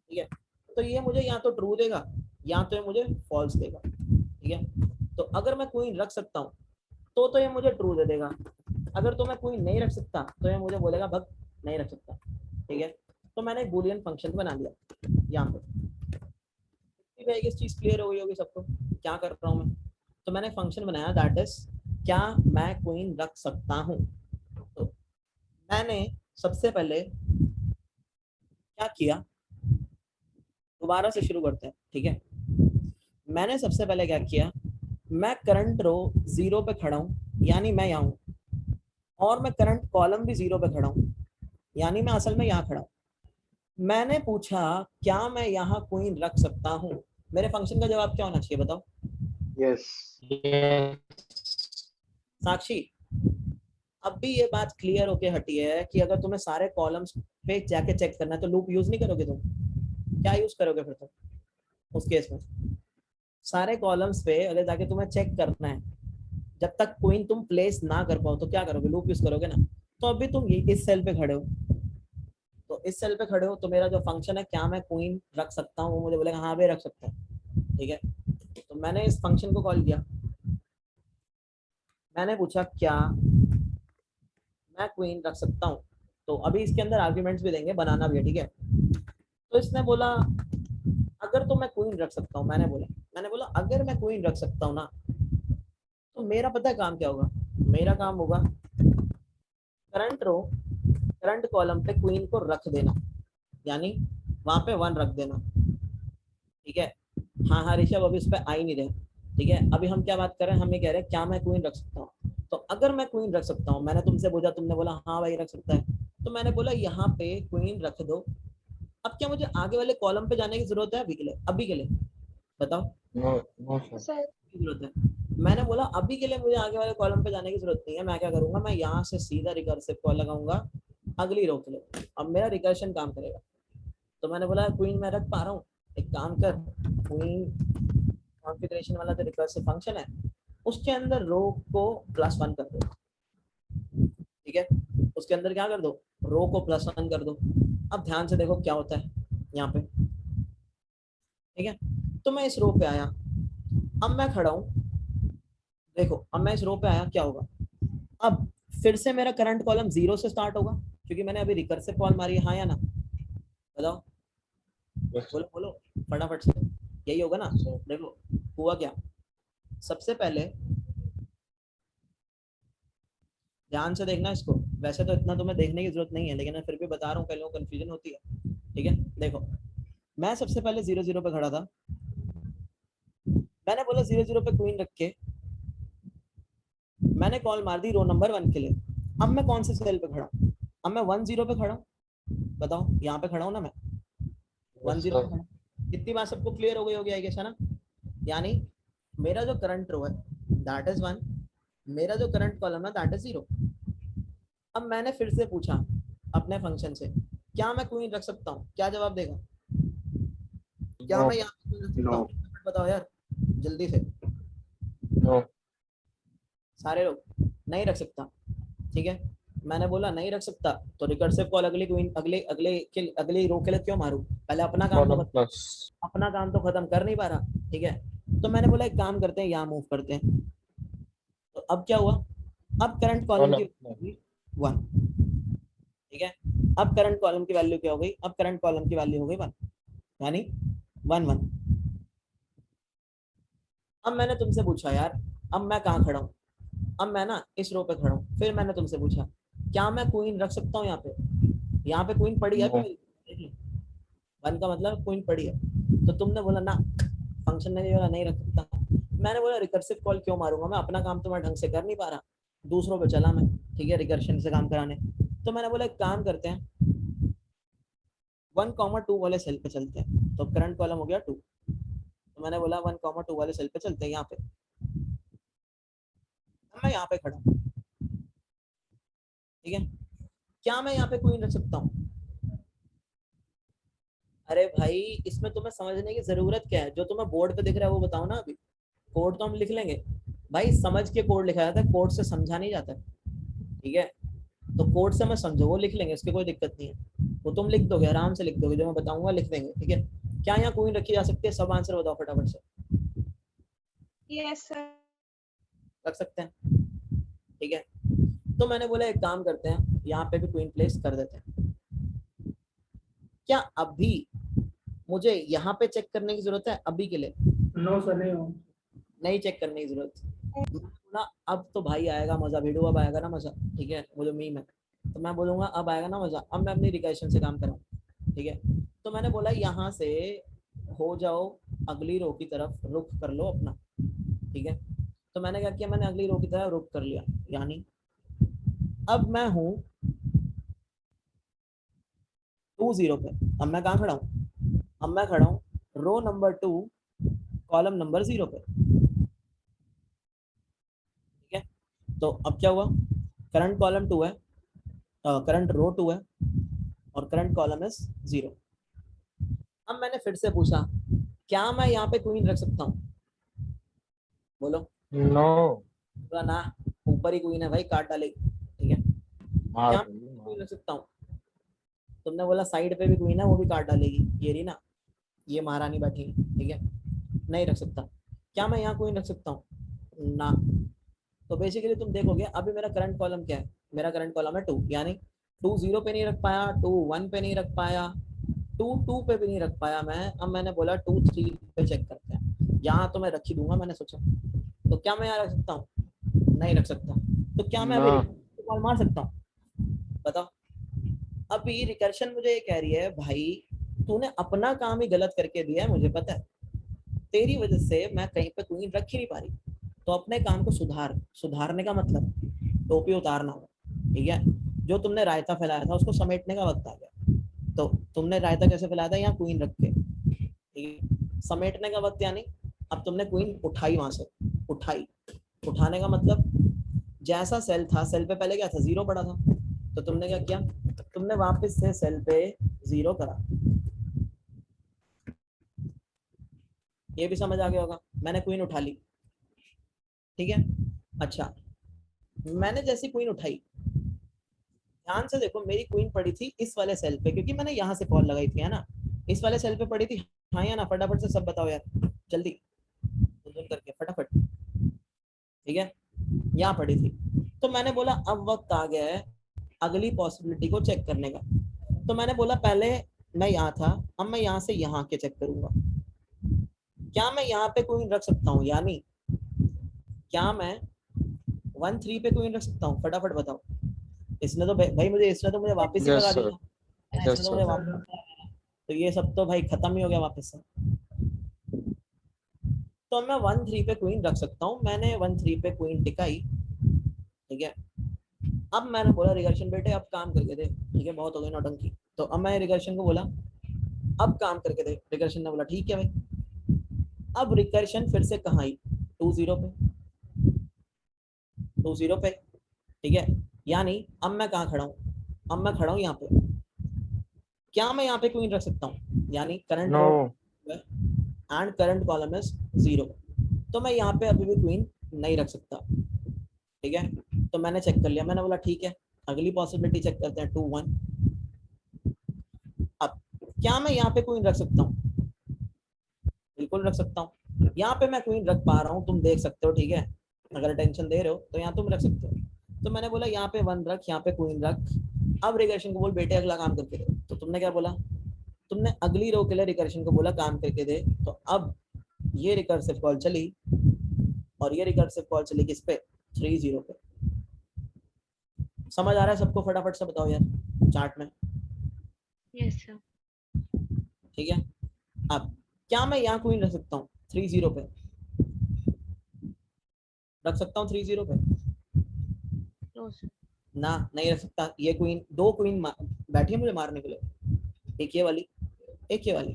ठीक है। तो ये मुझे या तो ट्रू देगा या तो ये मुझे फॉल्स देगा, ठीक है। तो अगर मैं क्वीन रख सकता हूँ तो ये मुझे ट्रू दे देगा, अगर तो मैं क्वीन नहीं रख सकता तो ये मुझे बोलेगा भग नहीं रख सकता, ठीक है। तो मैंने एक बूलियन फंक्शन बना लिया यहाँ पे, इस चीज क्लियर हो गई होगी सबको क्या कर रहा हूँ मैं। तो मैंने फंक्शन बनाया दैट इज क्या मैं क्वीन रख सकता हूँ। तो मैंने सबसे पहले क्या किया, दोबारा से शुरू करते हैं, ठीक है। मैंने सबसे पहले क्या किया, मैं करंट रो 0 पे खड़ा हूँ यानी मैं यहाँ हूँ, और मैं करंट कॉलम भी 0 पे खड़ा हूँ यानी मैं असल में यहाँ खड़ा हूँ। मैंने पूछा क्या मैं यहाँ क्वीन रख सकता हूँ, मेरे फंक्शन का जवाब क्या होना चाहिए बताओ। यस। साक्षी अब भी ये बात क्लियर होके हटी है कि अगर तुम्हें सारे कॉलम्स पे जाके चेक करना है तो लूप यूज नहीं करोगे तुम, क्या यूज करोगे फिर तुम उस केस में। सारे कॉलम्स पे अगर जाके तुम्हें चेक करना है, जब तक क्वीन तुम प्लेस ना कर पाओ तो क्या करोगे, लूप यूज करोगे ना। तो अभी तुम इस सेल पे खड़े हो, तो इस सेल पे खड़े हो तो मेरा जो फंक्शन है क्या मैं क्वीन रख सकता हूँ, वो मुझे बोलेगा हाँ भाई रख सकता है, ठीक है। तो मैंने इस फंक्शन को कॉल किया, मैंने पूछा क्या मैं क्वीन रख सकता हूँ, तो अभी इसके अंदर आर्ग्यूमेंट्स भी देंगे, बनाना भी है, ठीक है। तो इसने बोला अगर तो मैं क्वीन रख सकता हूँ, मैंने बोला अगर मैं क्वीन रख सकता हूँ ना तो मेरा पता है काम क्या होगा, मेरा काम होगा करंट रो करंट कॉलम पे क्वीन को रख देना, यानी वहां पे 1 रख देना, ठीक है। हाँ हाँ ऋषभ अभी उस पर आ ही नहीं रहे, ठीक है। अभी हम क्या बात कर रहे हैं, हम ये कह रहे हैं क्या मैं क्वीन रख सकता हूँ। तो अगर मैं क्वीन रख सकता हूँ, मैंने तुमसे पूछा, तुमने बोला हाँ भाई रख सकता है, तो मैंने बोला यहाँ पे क्वीन रख दो। अब क्या मुझे आगे वाले कॉलम पे जाने की जरूरत है अभी के लिए बताओ, नो नो सर। जरूरत है। मैंने बोला अभी के लिए मुझे आगे वाले कॉलम पे जाने की जरूरत नहीं है, मैं क्या करूंगा, मैं यहाँ से सीधा रिकर्सिव कॉल लगाऊंगा अगली रो के लिए, अब मेरा रिकर्शन काम करेगा। तो मैंने बोला क्वीन मैं रख पा रहा हूँ, एक काम कर, क्वीन कॉन्फ़िगरेशन वाला जो रिकर्सिव फंक्शन है उसके अंदर रो को +1 कर दो, ठीक है। उसके अंदर क्या कर दो, रो को +1 कर दो। अब ध्यान से देखो क्या होता है यहाँ पे, ठीक है। तो मैं इस रो पे आया, अब मैं खड़ा हूँ, देखो अब मैं इस रो पे आया, क्या होगा, अब फिर से मेरा करंट कॉलम 0 से स्टार्ट होगा क्योंकि मैंने अभी रिकर्सिव कॉल मारी है, हाँ या ना बताओ, बोलो बोलो फटाफट से, यही होगा ना। देखो हुआ क्या, सबसे पहले ध्यान से देखना इसको, वैसे तो इतना तुम्हें देखने की जरूरत नहीं है लेकिन मैं फिर भी बता रहा हूँ, कई लोगों को कंफ्यूजन होती है। ठीक है, देखो मैं सबसे पहले 0 0 पे खड़ा था, मैंने बोला 0 0 पे क्वीन रख के मैंने कॉल मार दी रो नंबर 1 के लिए। अब मैं कौन से सेल पे खड़ा हूं? अब मैं 1 0 पे खड़ा हूं, बताओ यहाँ पे खड़ा हूं ना मैं, 1 0 पे खड़ा। कितनी बात सबको क्लियर हो गई होगी आई गेस, है ना? यानी मेरा जो करंट रो है दैट इज 1, मेरा जो करंट कॉलम है दैट इज 0। अब मैंने फिर से पूछा अपने फंक्शन से, क्या मैं क्वीन रख सकता हूँ? क्या जवाब देगा? क्या नो मैं यहाँ पे क्वीन रख सकता हूँ? बताओ यार जल्दी से, नो सारे लोग। नहीं रख सकता, ठीक है। मैंने बोला नहीं रख सकता, तो रिकर्सिव कॉल अगली क्वीन अगली रो के लिए क्यों मारूं? पहले अपना काम तो कॉलम प्लस अपना काम तो खत्म कर नहीं पा रहा, ठीक है। तो मैंने बोला एक काम करते हैं, यहाँ मूव करते हैं। तो अब क्या हुआ? अब करंट कॉलम की कॉलम 1, ठीक है। अब करंट कॉलम की वैल्यू क्या हो गई? अब करंट कॉलम की वैल्यू हो गई 1, यानी 1 1। अब मैंने तुमसे पूछा यार, अब मैं कहाँ खड़ा हूँ? अब मैं ना इस रो पे खड़ा हूँ। फिर मैंने तुमसे पूछा क्या मैं क्वीन रख सकता हूँ यहाँ पे? यहाँ पे क्वीन पड़ी है नो मेरी, 1 का मतलब क्वीन पड़ी है। तो तुमने बोला ना, फंक्शन ने बोला नहीं रख सकता। मैंने बोला रिकर्सिव कॉल क्यों मारूंगा, मैं अपना काम तो मैं ढंग से कर नहीं पा रहा, दूसरों पे चला मैं, ठीक है, रिकर्शन से काम कराने। तो मैंने बोला एक काम करते हैं, 1 2 वाले सेल पे चलते हैं। तो करंट कॉलम हो गया 2, तो मैंने बोला 1 2 वाले सेल पे चलते हैं यहाँ पे। मैं यहाँ पे खड़ा हूँ, ठीक है। क्या मैं यहाँ पे क्वीन रख सकता हूँ? अरे भाई इसमें तुम्हें समझने की जरूरत क्या है? जो तुम्हें बोर्ड पे दिख रहा है वो बताओ ना। अभी कोड तो हम लिख लेंगे भाई, समझ के कोड लिखा जाता है, कोड से समझा नहीं जाता, ठीक है। तो कोड से मैं समझो वो लिख लेंगे, उसकी कोई दिक्कत नहीं है। वो तुम लिख दोगे, आराम से लिख दोगे, जो मैं बताऊंगा लिख देंगे, ठीक है। क्या यहाँ क्वीन रखी जा सकती है? सब आंसर बताओ फटाफट से। Yes sir. रख सकते हैं, ठीक है। तो मैंने बोला एक काम करते हैं, यहाँ पे भी क्वीन प्लेस कर देते हैं। क्या अभी मुझे यहाँ पे चेक करने की जरूरत है? अभी के लिए नो सर, नहीं हो। नहीं चेक करने की जरूरत ना। अब तो भाई आएगा मजा, वीडियो अब आएगा ना मजा, ठीक है। वो जो मीम है, तो मैं बोलूंगा अब आएगा ना मजा। अब मैं अपनी रिकर्शन से काम कराऊँ, ठीक है। तो मैंने बोला यहाँ से हो जाओ, अगली रो की तरफ रुख कर लो अपना, ठीक है। तो मैंने क्या किया, मैंने अगली रो की तरफ रुख कर लिया, यानी अब मैं हूँ 2 0 पे। अब मैं कहाँ खड़ा हूँ? अब मैं खड़ा हूँ रो नंबर 2 कॉलम नंबर 0 पे, ठीक है। तो अब क्या हुआ? करंट कॉलम 2 है, करंट रो 2 है, और करंट कॉलम इज 0। अब मैंने फिर से पूछा क्या मैं यहाँ पे क्वीन रख सकता हूँ? बोलो। नो बोला ना, ऊपर ही क्वीन है भाई, काट डालेगी, ठीक है। मार क्या क्वीन रख सकता हूँ? तुमने बोला साइड पे भी क्वीन है, वो भी काट डालेगी, ये रही ना, ये महारानी बैठी है, ठीक है। नहीं रख सकता। क्या मैं यहाँ क्वीन रख सकता हूँ? ना। तो बेसिकली तुम देखोगे अभी मेरा करंट कॉलम क्या है? मेरा करंट कॉलम है 2, यानी 2 0 पे नहीं रख पाया, 2 1 पे नहीं रख पाया, 2 2 पे भी नहीं रख पाया मैं। अब मैंने बोला 2 3 पे चेक करते हैं, यहाँ तो मैं रख ही दूंगा मैंने सोचा। तो क्या मैं यहाँ रख सकता हूँ? नहीं रख सकता। तो क्या मैं ना अभी कॉल मार सकता हूँ? बताओ। अभी रिकर्शन मुझे ये कह रही है भाई तूने अपना काम ही गलत करके दिया है, मुझे पता है, तेरी वजह से मैं कहीं पे क्वीन रख ही नहीं पा रही। तो अपने काम को सुधारने का मतलब टोपी उतारना होगा, ठीक है। जो तुमने रायता फैलाया था उसको समेटने का वक्त आ गया। तो तुमने रायता कैसे फैलाया था? यहाँ क्वीन रख के, ठीक है। समेटने का वक्त यानी अब तुमने क्वीन उठाई, वहां से उठाई। उठाने का मतलब जैसा सेल था, सेल पे पहले क्या था? 0 पड़ा था। तो तुमने क्या किया? तुमने वापस से सेल पे 0 करा। ये भी समझ आ गया होगा। मैंने क्वीन उठा ली, ठीक है। अच्छा, मैंने जैसी क्वीन उठाई, ध्यान से देखो, मेरी क्वीन पड़ी थी इस वाले सेल पे, क्योंकि मैंने यहाँ से कॉल लगाई थी, है ना। इस वाले सेल पे पड़ी थी, हाँ या ना? फटाफट से सब बताओ यार, जल्दी करके फटाफट, ठीक है। यहाँ पड़ी थी। तो मैंने बोला अब वक्त आ गया है अगली पॉसिबिलिटी को चेक करने का। तो मैंने बोला पहले मैं यहाँ था, अब मैं यहाँ से यहाँ के चेक करूंगा। क्या मैं यहाँ पे क्वीन रख सकता हूँ? यानी क्या मैं 1 3 पे क्वीन रख सकता हूँ? फटाफट बताओ। इसने तो भाई मुझे, इसने तो मुझे वापस ही यस भगा सर दिया, इसने यस तो सर मुझे सर वापस, तो ये सब तो भाई खत्म ही हो गया वापस से। तो मैं 1-3 पे क्वीन रख सकता हूँ, मैंने 1-3 पे क्वीन टिकाई, ठीक है। अब मैंने बोला रिकर्शन बेटे अब काम करके दे, ठीक है, बहुत हो गई नौटंकी। तो अब मैं रिकर्शन को बोला अब काम करके दे, रिकर्शन ने बोला ठीक है भाई। अब रिकर्शन फिर से कहाँ आई, 2-0 पे, 2-0 पे, ठीक है। यानी अब मैं कहाँ खड़ा हूँ, अब मैं खड़ा हूँ यहाँ पे। क्या मैं यहाँ पे क्वीन रख सकता हूँ, यानी current no and current column is 0, तो मैं यहाँ पे अभी भी क्वीन नहीं रख सकता, ठीक है। तो मैंने चेक कर लिया, मैंने बोला ठीक है, अगली पॉसिबिलिटी चेक करते हैं, 2-1। अब क्या मैं यहाँ पे क्वीन रख सकता हूँ, बिल्कुल रख सकता हूँ, यहाँ पे मैं क्वीन रख पा रहा हूँ, तुम देख सकते हो, ठीक है। अगर टेंशन दे रहे हो तो यहाँ तुम रख सकते हो। तो मैंने बोला यहाँ पे 1 रख, यहाँ पे क्वीन रख। अब रिकर्शन को बोल बेटे अगला काम करके दे, तो तुमने क्या बोला, तुमने अगली रो के लिए रिकर्शन को बोला काम करके दे। तो अब ये रिकर्सिव कॉल चली और ये रिकर्सिव कॉल चली किस पे, 3-0 पे। समझ आ रहा है सबको, फटाफट से बताओ यार चार्ट में, Yes, sir. ठीक है। अब क्या मैं यहाँ क्वीन रख सकता हूँ 3-0 पे, रख सकता हूँ 3-0 पे No, sir. ना, नहीं रख सकता। ये क्वीन, 2 क्वीन बैठी है मुझे मारने के लिए, एक ये वाली, एक ये वाली,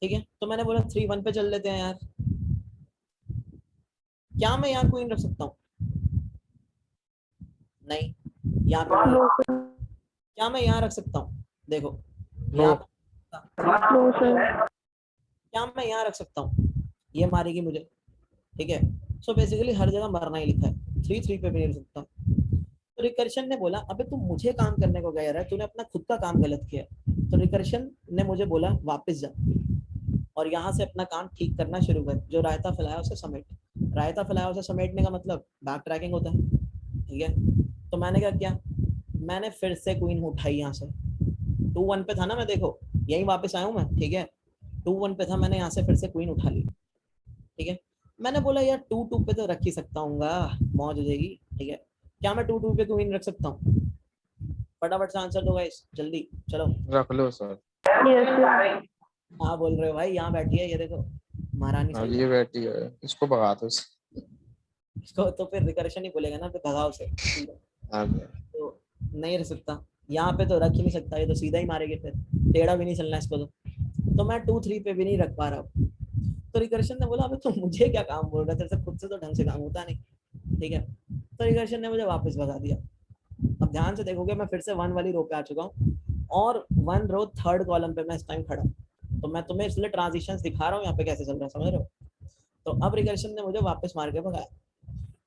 ठीक है। तो मैंने बोला 3-1 पे चल लेते हैं यार। क्या मैं यहाँ क्वीन रख सकता हूँ, नहीं। यहाँ पे क्या मैं यहाँ रख सकता हूँ, देखो यहाँ क्या मैं यहाँ रख सकता हूँ, ये मारेगी मुझे, ठीक है। सो बेसिकली हर जगह मरना ही लिखा है, 3-3 पे भी नहीं रख सकता। तो रिकर्शन ने बोला अबे तू मुझे काम करने को कह रहा है, तूने अपना खुद का काम गलत किया। तो रिकर्शन ने मुझे बोला वापस जा और यहाँ से अपना काम ठीक करना शुरू कर, जो रायता फैलाया उसे समेट। रायता फैलाया उसे समेटने का मतलब बैक ट्रैकिंग होता है, ठीक है। तो मैंने क्या किया, मैंने फिर से क्वीन उठाई यहाँ से, 2-1 पे था ना मैं, देखो यही वापस आया हूँ मैं, ठीक है। 2-1 पे था, मैंने यहाँ से फिर से क्वीन उठा ली, ठीक है। मैंने बोला यार 2-2 पे तो रख ही सकता हूँ, मौज हो जाएगी, ठीक है। क्या मैं 2-2 पे क्वीन रख सकता हूँ, फटाफट से आंसर दो गाइस जल्दी, चलो। रख लो सर। हाँ बोल रहे हो भाई, यहाँ बैठी है ये देखो महारानी हाँ सही। ये बैठी है, इसको भगा दो। इसको तो फिर रिकर्शन ही बोलेगा ना, फिर भगाओ से, ठीक है। हाँ तो नहीं रख सकता, यहाँ पे तो रख ही नहीं सकता, ये तो सीधा ही मारेंगे, फिर टेढ़ा भी नहीं चलना इसको। तो मैं 2-3 पे भी नहीं रख पा रहा हूँ। तो रिकर्शन ने बोला अबे तो मुझे क्या काम बोल रहा है, तेरे से खुद से तो ढंग से काम होता नहीं, ठीक है। तो रिकर्शन ने मुझे वापस भगा दिया। अब ध्यान से देखोगे मैं फिर से 1 वाली रो पे आ चुका हूँ और 1 रो 3rd कॉलम पे मैं इस टाइम खड़ा हूँ। तो मैं तुम्हें इसलिए ट्रांजिशंस दिखा रहा हूँ यहाँ पे कैसे चल रहा है, समझ रहे हो। तो अब रिकर्शन ने मुझे वापस मार के भगाया।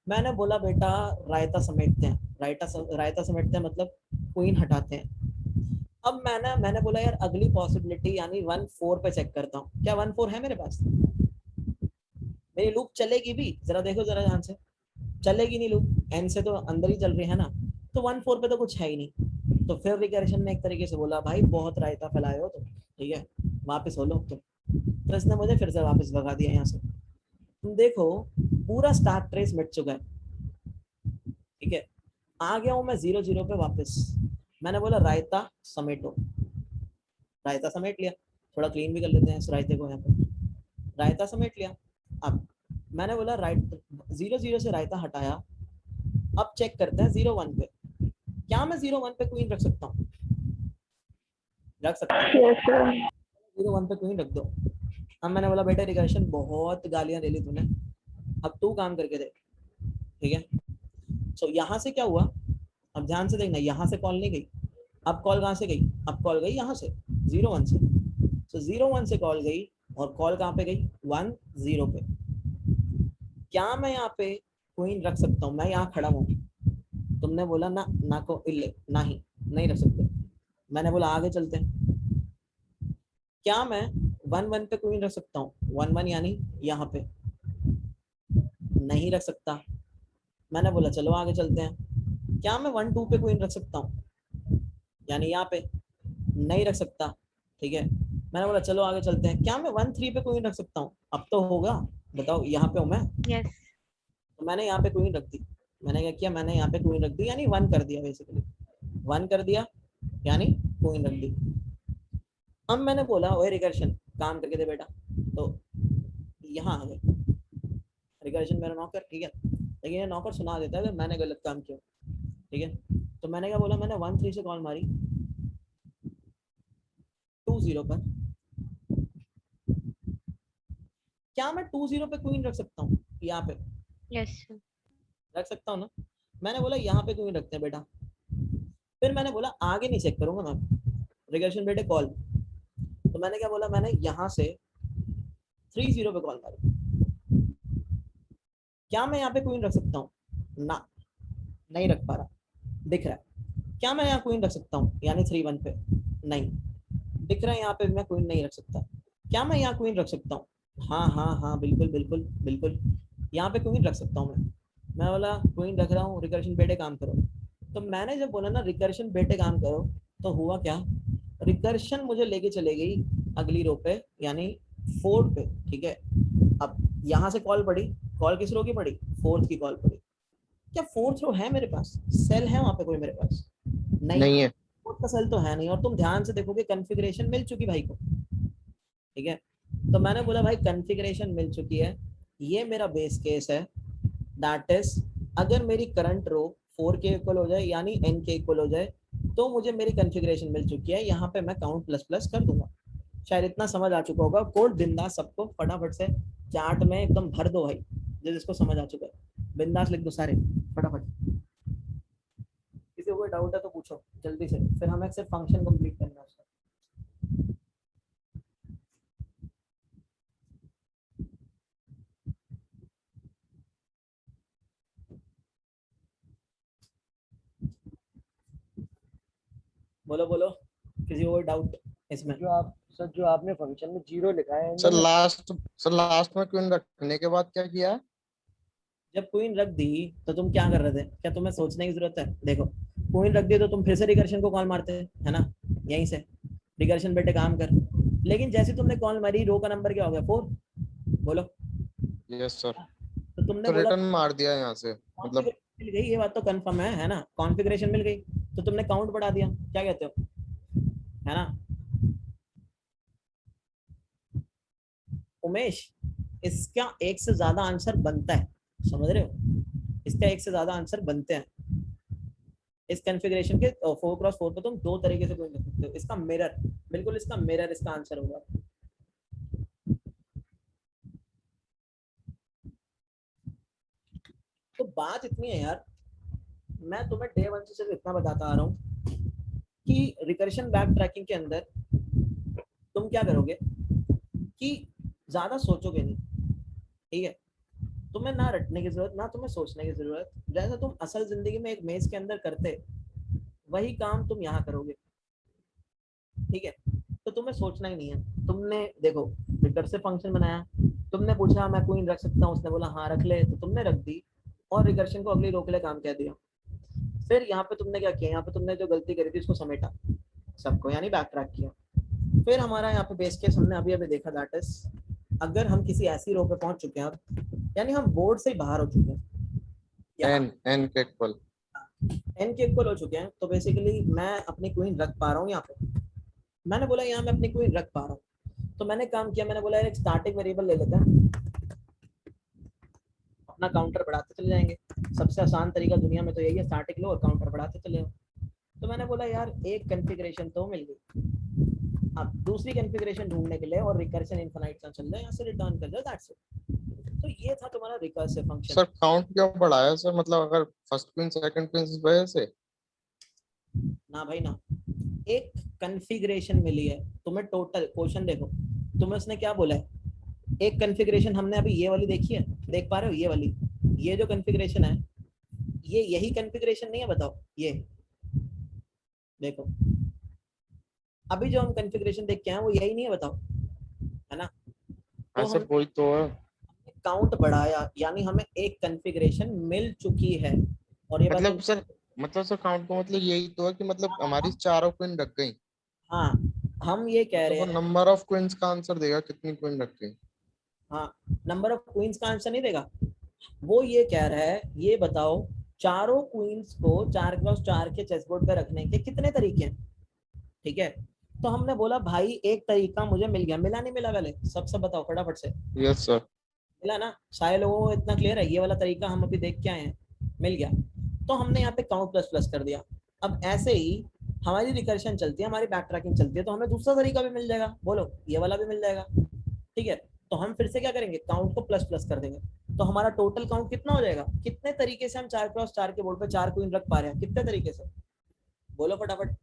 मैंने बोला बेटा रायता समेटते हैं, रायता समेटते हैं मतलब क्वीन हटाते हैं। अब मैंने बोला यार अगली पॉसिबिलिटी यानी 1-4 पे चेक करता हूँ, क्या 1-4 है मेरे पास, मेरी लूप चलेगी भी, जरा देखो जरा ध्यान से, चलेगी नहीं लूप, एन से तो अंदर ही चल रही है ना। तो 1-4 पे तो कुछ है ही नहीं। तो फिर रिकर्शन ने एक तरीके से बोला भाई बहुत रायता फैलाए हो तुम, ठीक है, वापस हो लो तुम। तो इसने मुझे फिर से वापस भगा दिया यहाँ से। तुम देखो पूरा स्टार्ट ट्रेस मिट चुका है, ठीक है। आ गया हूँ मैं 0-0 पे वापस। मैंने बोला रायता समेटो, रायता समेट लिया, थोड़ा क्लीन भी कर लेते हैं इस रायते को, यहाँ पे रायता समेट लिया। अब मैंने बोला राइट 0-0 से रायता हटाया। अब चेक करते हैं 0-1 पे, क्या मैं 0-1 पे क्वीन रख सकता हूँ, रख सकता हूँ, 0-1 पे क्वीन रख दो। अब मैंने बोला बेटे रिकर्शन बहुत गालियां दे ली तूने, अब तू काम करके दे, ठीक है। सो यहाँ से क्या हुआ, अब ध्यान से देखना, यहाँ से कॉल नहीं गई, अब कॉल कहाँ से गई, अब कॉल गई यहाँ से 0-1 से। सो 0-1 से कॉल गई और कॉल कहाँ पे गई, 1-0 पे। क्या मैं यहाँ पे क्वीन रख सकता हूँ, मैं यहाँ खड़ा हूँ, तुमने बोला ना ना को इल्ले नहीं रख सकते। मैंने बोला आगे चलते हैं, क्या मैं 1-1 पे क्वीन रख सकता हूँ, 1-1 यानी यहाँ पे, नहीं रख सकता। मैंने बोला चलो आगे चलते हैं, क्या मैं 1-2 पे क्वीन रख सकता हूँ, यानी यहाँ पे, नहीं रख सकता, ठीक है। मैंने बोला चलो आगे चलते हैं, क्या मैं 1-3 पे क्वीन रख सकता हूँ, अब तो होगा, बताओ यहाँ पे हूँ मैं। Yes. तो मैंने यहाँ पे क्वीन रख दी, मैंने क्या किया, मैंने यहाँ पे क्वीन रख दी यानी 1 कर दिया, बेसिकली 1 कर दिया यानी क्वीन रख दी। अब मैंने बोला ओए रिकर्शन काम करके दे बेटा, तो यहाँ आ गए रिकर्शन मेरा नौकर, ठीक है, लेकिन ये नौकर सुना देता है कि मैंने गलत काम किया, ठीक है। तो मैंने क्या बोला, मैंने 1-3 से कॉल मारी 2-0 पर, क्या मैं 2-0 पे क्वीन रख सकता हूँ यहाँ पे? Yes, sir. रख सकता हूँ ना। मैंने बोला यहाँ पे क्वीन रखते हैं बेटा, फिर मैंने बोला आगे नहीं चेक करूंगा मैं, रिकर्शन बेटे कॉल। तो मैंने क्या बोला, मैंने यहाँ से 3-0 पे कॉल मारी, क्या मैं यहाँ पे क्वीन रख सकता हूँ? ना, नहीं रख पा रहा, दिख रहा है। क्या मैं यहाँ क्वीन रख सकता हूँ यानी 3-1 पे? नहीं, दिख रहा है यहाँ पे मैं क्वीन नहीं रख सकता। क्या मैं यहाँ क्वीन रख सकता हूँ? हाँ हाँ हाँ बिल्कुल बिल्कुल बिल्कुल, यहाँ पे क्वीन रख सकता हूँ मैं बोला क्वीन रख रहा हूँ, रिकर्शन बेटे काम करो। तो मैंने जब बोला ना रिकर्शन बेटे काम करो, तो हुआ क्या, रिकर्शन मुझे लेके चले गई अगली रो पे यानी 4 पे, ठीक है। अब यहाँ से कॉल पड़ी, कॉल किस रो की पड़ी? 4th की कॉल पड़ी। क्या 4th रो है मेरे पास? सेल है वहां पे कोई मेरे पास? नहीं है। 4th का सेल तो है नहीं, और तुम ध्यान से देखोगे कॉन्फ़िगरेशन मिल चुकी भाई को, ठीक है। तो मैंने बोला भाई कॉन्फ़िगरेशन मिल चुकी है, ये मेरा बेस केस है, दैट इज अगर मेरी करंट रो 4 के इक्वल हो जाए यानी n के इक्वल हो जाए, तो मुझे मेरी कॉन्फ़िगरेशन मिल चुकी है, यहाँ पे मैं काउंट प्लस प्लस कर दूंगा। शायद इतना समझ आ चुका होगा। कोड बिंदास सबको फटाफट से चार्ट में एकदम भर दो भाई, जिसको समझ आ चुका है बिंदास लिख दो सारे फटाफट। किसी को कोई डाउट है तो पूछो जल्दी से, फिर हमें सिर्फ फंक्शन कंप्लीट करना है उसका। बोलो बोलो, किसी को कोई डाउट इसमें? जो आपने फंक्शन में 0 लिखा है सर लास्ट में क्वीन रखने के बाद क्या किया? जब क्वीन रख दी तो तुम क्या कर रहे थे? क्या तुम्हें सोचने की जरूरत है? देखो क्वीन रख दी तो तुम फिर से रिकर्शन को कॉल मारते है ना, यहीं से रिकर्शन बेटे काम कर। लेकिन जैसे तुमने कॉल मारी, रो का नंबर क्या हो गया? 4। बोलो। Yes sir. तो तुमने तो बोला रिटर्न मार दिया यहाँ से, मतलब कॉन्फ़िगरेशन मिल गई, ये बात तो कंफर्म है ना, कॉन्फ़िगरेशन मिल गई तो तुमने काउंट बढ़ा दिया, क्या कहते हो, है ना उमेश? इसका एक से ज्यादा आंसर बनता है, समझ रहे हो? इसका एक से ज्यादा आंसर बनते हैं। इस कॉन्फ़िगरेशन के 4x4 पे तुम दो तरीके से कोई लिख सकते हो। इसका मिरर, बिल्कुल इसका मिरर इसका आंसर होगा। तो बात इतनी है यार, मैं तुम्हें डे 1 से सिर्फ इतना बताता आ रहा हूँ कि रिकर्शन बैक ट्रैकिंग के अंदर तुम क्या करोगे कि ज्यादा सोचोगे नहीं, ठीक है। तुम्हें ना रटने की जरूरत, ना तुम्हें सोचने की जरूरत। जैसा तुम असल जिंदगी में एक मेज के अंदर करते, वही काम तुम यहाँ करोगे, ठीक है। तो तुम्हें सोचना ही नहीं है। तुमने देखो रिकर्सिव फंक्शन बनाया, तुमने पूछा मैं क्वीन रख सकता हूँ, उसने बोला हाँ रख ले, तो तुमने रख दी और रिकर्शन को अगली रो के लिए काम कह दिया। फिर यहाँ पे तुमने क्या किया, यहाँ पे तुमने जो गलती करी थी उसको समेटा सबको, यानी बैक ट्रैक किया। फिर हमारा यहाँ पे बेस केस हमने अभी अभी देखा, दैट इज अगर हम किसी ऐसी रो पे पहुंच चुके हैं अब, यानी हम बोर्ड से ही बाहर हो चुके हैं, एन के इक्वल एन के इक्वल हो चुके हैं, तो बेसिकली मैं अपनी क्वीन रख पा रहा हूँ यहाँ पे। मैंने बोला यहाँ मैं अपनी क्वीन रख पा रहा हूँ, तो मैंने काम किया, मैंने बोला एक स्टार्टिंग वेरिएबल ले लेते हैं, अपना काउंटर बढ़ाते चले जाएंगे। सबसे आसान तरीका दुनिया में तो यही है, स्टार्टिंग लो और काउंटर बढ़ाते चले जाओ। तो मैंने बोला यार एक कॉन्फ़िगरेशन तो मिल गई, अब दूसरी कॉन्फ़िगरेशन ढूंढने के लिए और रिकर्शन इनफाइनाइट ना चल जाए, यहाँ से रिटर्न कर दो, दैट्स इट। तो ये था तुम्हारा रिकर्सिव फंक्शन। सर। काउंट क्यों बढ़ाया सर? मतलब अगर फर्स्ट क्वीन सेकंड क्वीन इस वजह से? ना भाई ना, एक कॉन्फ़िगरेशन मिली है तुम्हें, टोटल क्वेश्चन देखो, तुम्हें उसने क्या बोला है, एक कॉन्फ़िगरेशन हमने अभी ये वाली देखी है, देख पा रहे हो ये वाली, ये जो कॉन्फ़िगरेशन है ये यही कॉन्फ़िगरेशन नहीं है? बताओ, ये देखो अभी जो हम कॉन्फ़िगरेशन देख के आए वो यही नहीं है? बताओ, है ना? तो सर वही तो है। काउंट बढ़ाया यानी हमें एक कॉन्फ़िगरेशन मिल चुकी है, और ये बात मतलब सर काउंट का मतलब यही तो है कि मतलब हमारी चारों क्वीन रख गई। हाँ हम ये कह तो रहे वो हैं, नंबर ऑफ क्वींस का आंसर देगा, कितनी क्वीन रख गई। हाँ नंबर ऑफ क्वींस का आंसर नहीं देगा, वो ये कह रहा है ये बताओ चारों क्वींस को 4x4 के चेस बोर्ड पे रखने के कितने तरीके हैं, ठीक है। तो हमने बोला भाई एक तरीका मुझे मिल गया, मिला नहीं मिला? पहले सब बताओ फटाफट से। Yes sir. मिला ना? सारे लोगों को इतना क्लियर है? ये वाला तरीका हम अभी देख के आए हैं, मिल गया। तो हमने यहाँ पे काउंट प्लस प्लस कर दिया। अब ऐसे ही हमारी रिकर्शन चलती है, हमारी बैक ट्रैकिंग चलती है, तो हमें दूसरा तरीका भी मिल जाएगा। बोलो, ये वाला भी मिल जाएगा। ठीक है, तो हम फिर से क्या करेंगे, काउंट को प्लस प्लस कर देंगे। तो हमारा टोटल काउंट कितना हो जाएगा? कितने तरीके से हम 4x4 के बोर्ड पे 4 क्वीन रख पा रहे हैं? कितने तरीके से? बोलो फटाफट।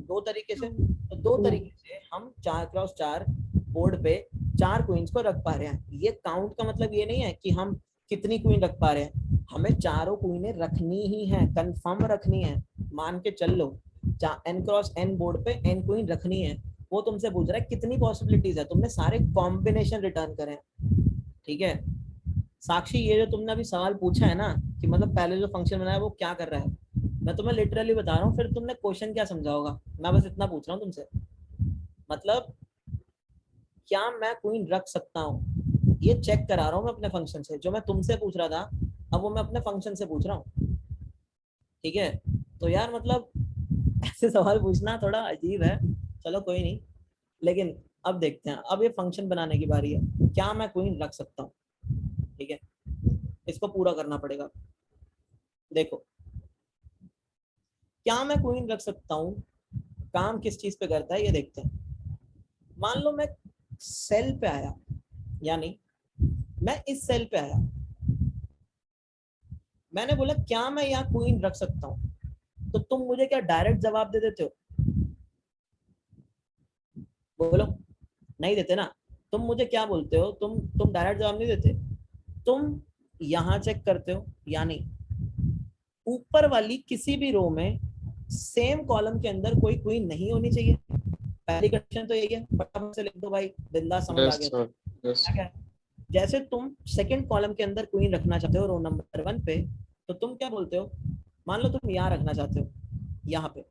2 तरीके से। तो 2 तरीके से हम 4x4 बोर्ड पे 4 क्वींस को रख पा रहे हैं। ये काउंट का मतलब ये नहीं है कि हम कितनी क्वीन रख पा रहे हैं, हमें चारों क्वीनें रखनी ही है, कंफर्म रखनी है। मान के चल लो n×n बोर्ड पे n क्वीन रखनी है। वो तुमसे पूछ रहा है कितनी पॉसिबिलिटीज है, तुमने सारे कॉम्बिनेशन रिटर्न करे हैं। ठीक है साक्षी, ये जो तुमने अभी सवाल पूछा है ना कि मतलब पहले जो फंक्शन बनाया वो क्या कर रहा है, मैं तुम्हें लिटरली बता रहा हूँ, फिर तुमने क्वेश्चन क्या समझा होगा। मैं बस इतना पूछ रहा हूँ तुमसे, मतलब क्या मैं क्वीन रख सकता हूँ, ये चेक करा रहा हूँ मैं अपने फंक्शन से। जो मैं तुमसे पूछ रहा था अब वो मैं अपने फंक्शन से पूछ रहा हूँ। ठीक है, तो यार मतलब ऐसे सवाल पूछना थोड़ा अजीब है, चलो कोई नहीं। लेकिन अब देखते हैं, अब ये फंक्शन बनाने की बारी है। क्या मैं क्वीन रख सकता हूँ? ठीक है, इसको पूरा करना पड़ेगा। देखो, क्या मैं क्वीन रख सकता हूँ, काम किस चीज पे करता है ये देखते हैं। मान लो मैं सेल पे आया, यानी मैं इस सेल पे आया, मैंने बोला क्या मैं यहाँ क्वीन रख सकता हूँ, तो तुम मुझे क्या डायरेक्ट जवाब दे देते हो? बोलो, नहीं देते ना। तुम मुझे क्या बोलते हो, तुम डायरेक्ट जवाब नहीं देते, तुम यहाँ चेक करते हो, यानी ऊपर वाली किसी भी रो में सेम कॉलम के अंदर कोई क्वीन नहीं होनी चाहिए। पहली कंडीशन तो यही है, फटाफट से लिख दो भाई, बिंदास समझ आ यस गया। सर। यस। क्या है? जैसे तुम सेकंड कॉलम के अंदर क्वीन रखना चाहते हो रो नंबर 1 पे, तो तुम क्या बोलते हो, मान लो तुम यहाँ रखना चाहते हो, यहाँ पे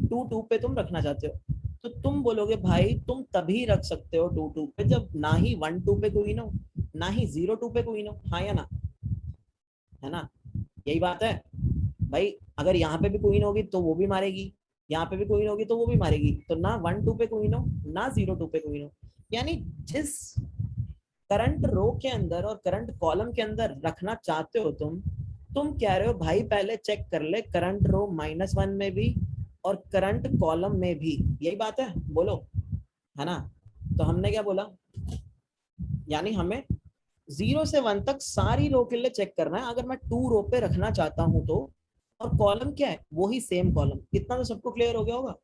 2 पे तुम रखना चाहते हो, तो तुम बोलोगे भाई तुम तभी रख सकते हो 2 पे जब ना ही 1 पे क्वीन हो, ना ही 0 पे क्वीन हो। हाँ या ना? है ना? यही बात है भाई। अगर यहाँ पे भी क्वीन होगी तो वो भी मारेगी, यहाँ पे भी क्वीन होगी तो वो भी मारेगी, तो ना 1 पे क्वीन हो ना 0 पे क्वीन हो। यानी जिस करंट रो के अंदर और करंट कॉलम के अंदर रखना चाहते हो तुम कह रहे हो भाई पहले चेक कर ले करंट रो -1 में भी और करंट कॉलम में भी। यही बात है, बोलो, है ना? तो हमने क्या बोला, यानी हमें 0 से 1 तक सारी रो के लिए चेक करना है। अगर मैं 2 रो पे रखना चाहता हूं तो, और कॉलम क्या है, वो ही सेम कॉलम। इतना तो सबको क्लियर हो गया होगा।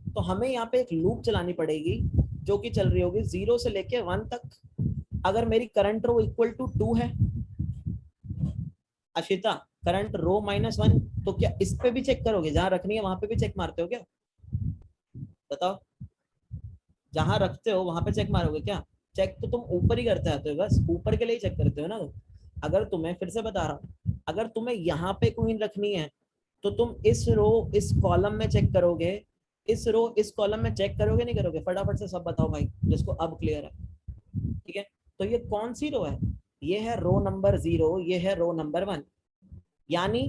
तो हमें यहाँ पे एक लूप चलानी पड़ेगी जो कि चल रही होगी 0 से लेके 1 तक। अगर मेरी करंट रो इक्वल टू 2 है, अशिता करंट रो -1, तो क्या इस पे भी चेक करोगे, जहां रखनी है वहां पे भी चेक मारते हो क्या? बताओ, जहां रखते हो वहां पे चेक मारोगे क्या? चेक तो तुम ऊपर ही करते आते हो, बस ऊपर के लिए ही चेक करते हो ना। अगर तुम्हें, फिर से बता रहा हूँ, अगर तुम्हें यहाँ पे क्वीन रखनी है तो तुम इस रो इस कॉलम में चेक करोगे, इस रो इस कॉलम में चेक करोगे नहीं करोगे? फटाफट से सब बताओ भाई, जिसको अब क्लियर है। ठीक है, तो ये कौन सी रो है? ये है रो नंबर 0, ये है रो नंबर 1। यानी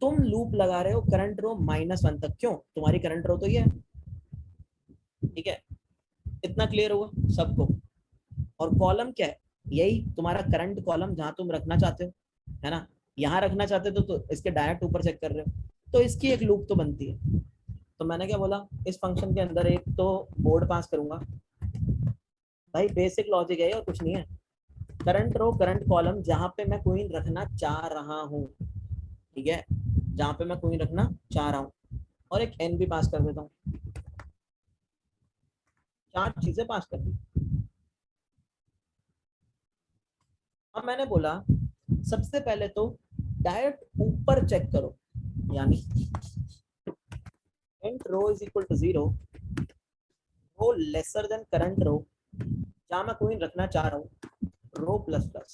तुम लूप लगा रहे हो करंट रो -1 तक। क्यों? तुम्हारी करंट रो तो ये है। ठीक है, इतना क्लियर हुआ सबको? और कॉलम क्या है? यही तुम्हारा करंट कॉलम जहां तुम रखना चाहते हो, है ना? यहाँ रखना चाहते हो तो इसके डायरेक्ट ऊपर चेक कर रहे हो, तो इसकी एक लूप तो बनती है। तो मैंने क्या बोला, इस फंक्शन के अंदर एक तो बोर्ड पास करूंगा भाई, बेसिक लॉजिक है और कुछ नहीं है। करंट रो करंट कॉलम जहां पे मैं क्वीन रखना चाह रहा हूँ, ठीक है, जहां पे मैं क्वीन रखना चाह रहा हूँ, और एक एन भी पास कर देता हूँ। 4 चीजें पास कर दी। अब मैंने बोला सबसे पहले तो डायरेक्ट ऊपर चेक करो, यानी int row is equal to 0, row lesser than current row, जहां मैं क्वीन रखना चाह रहा हूँ, रो प्लस प्लस।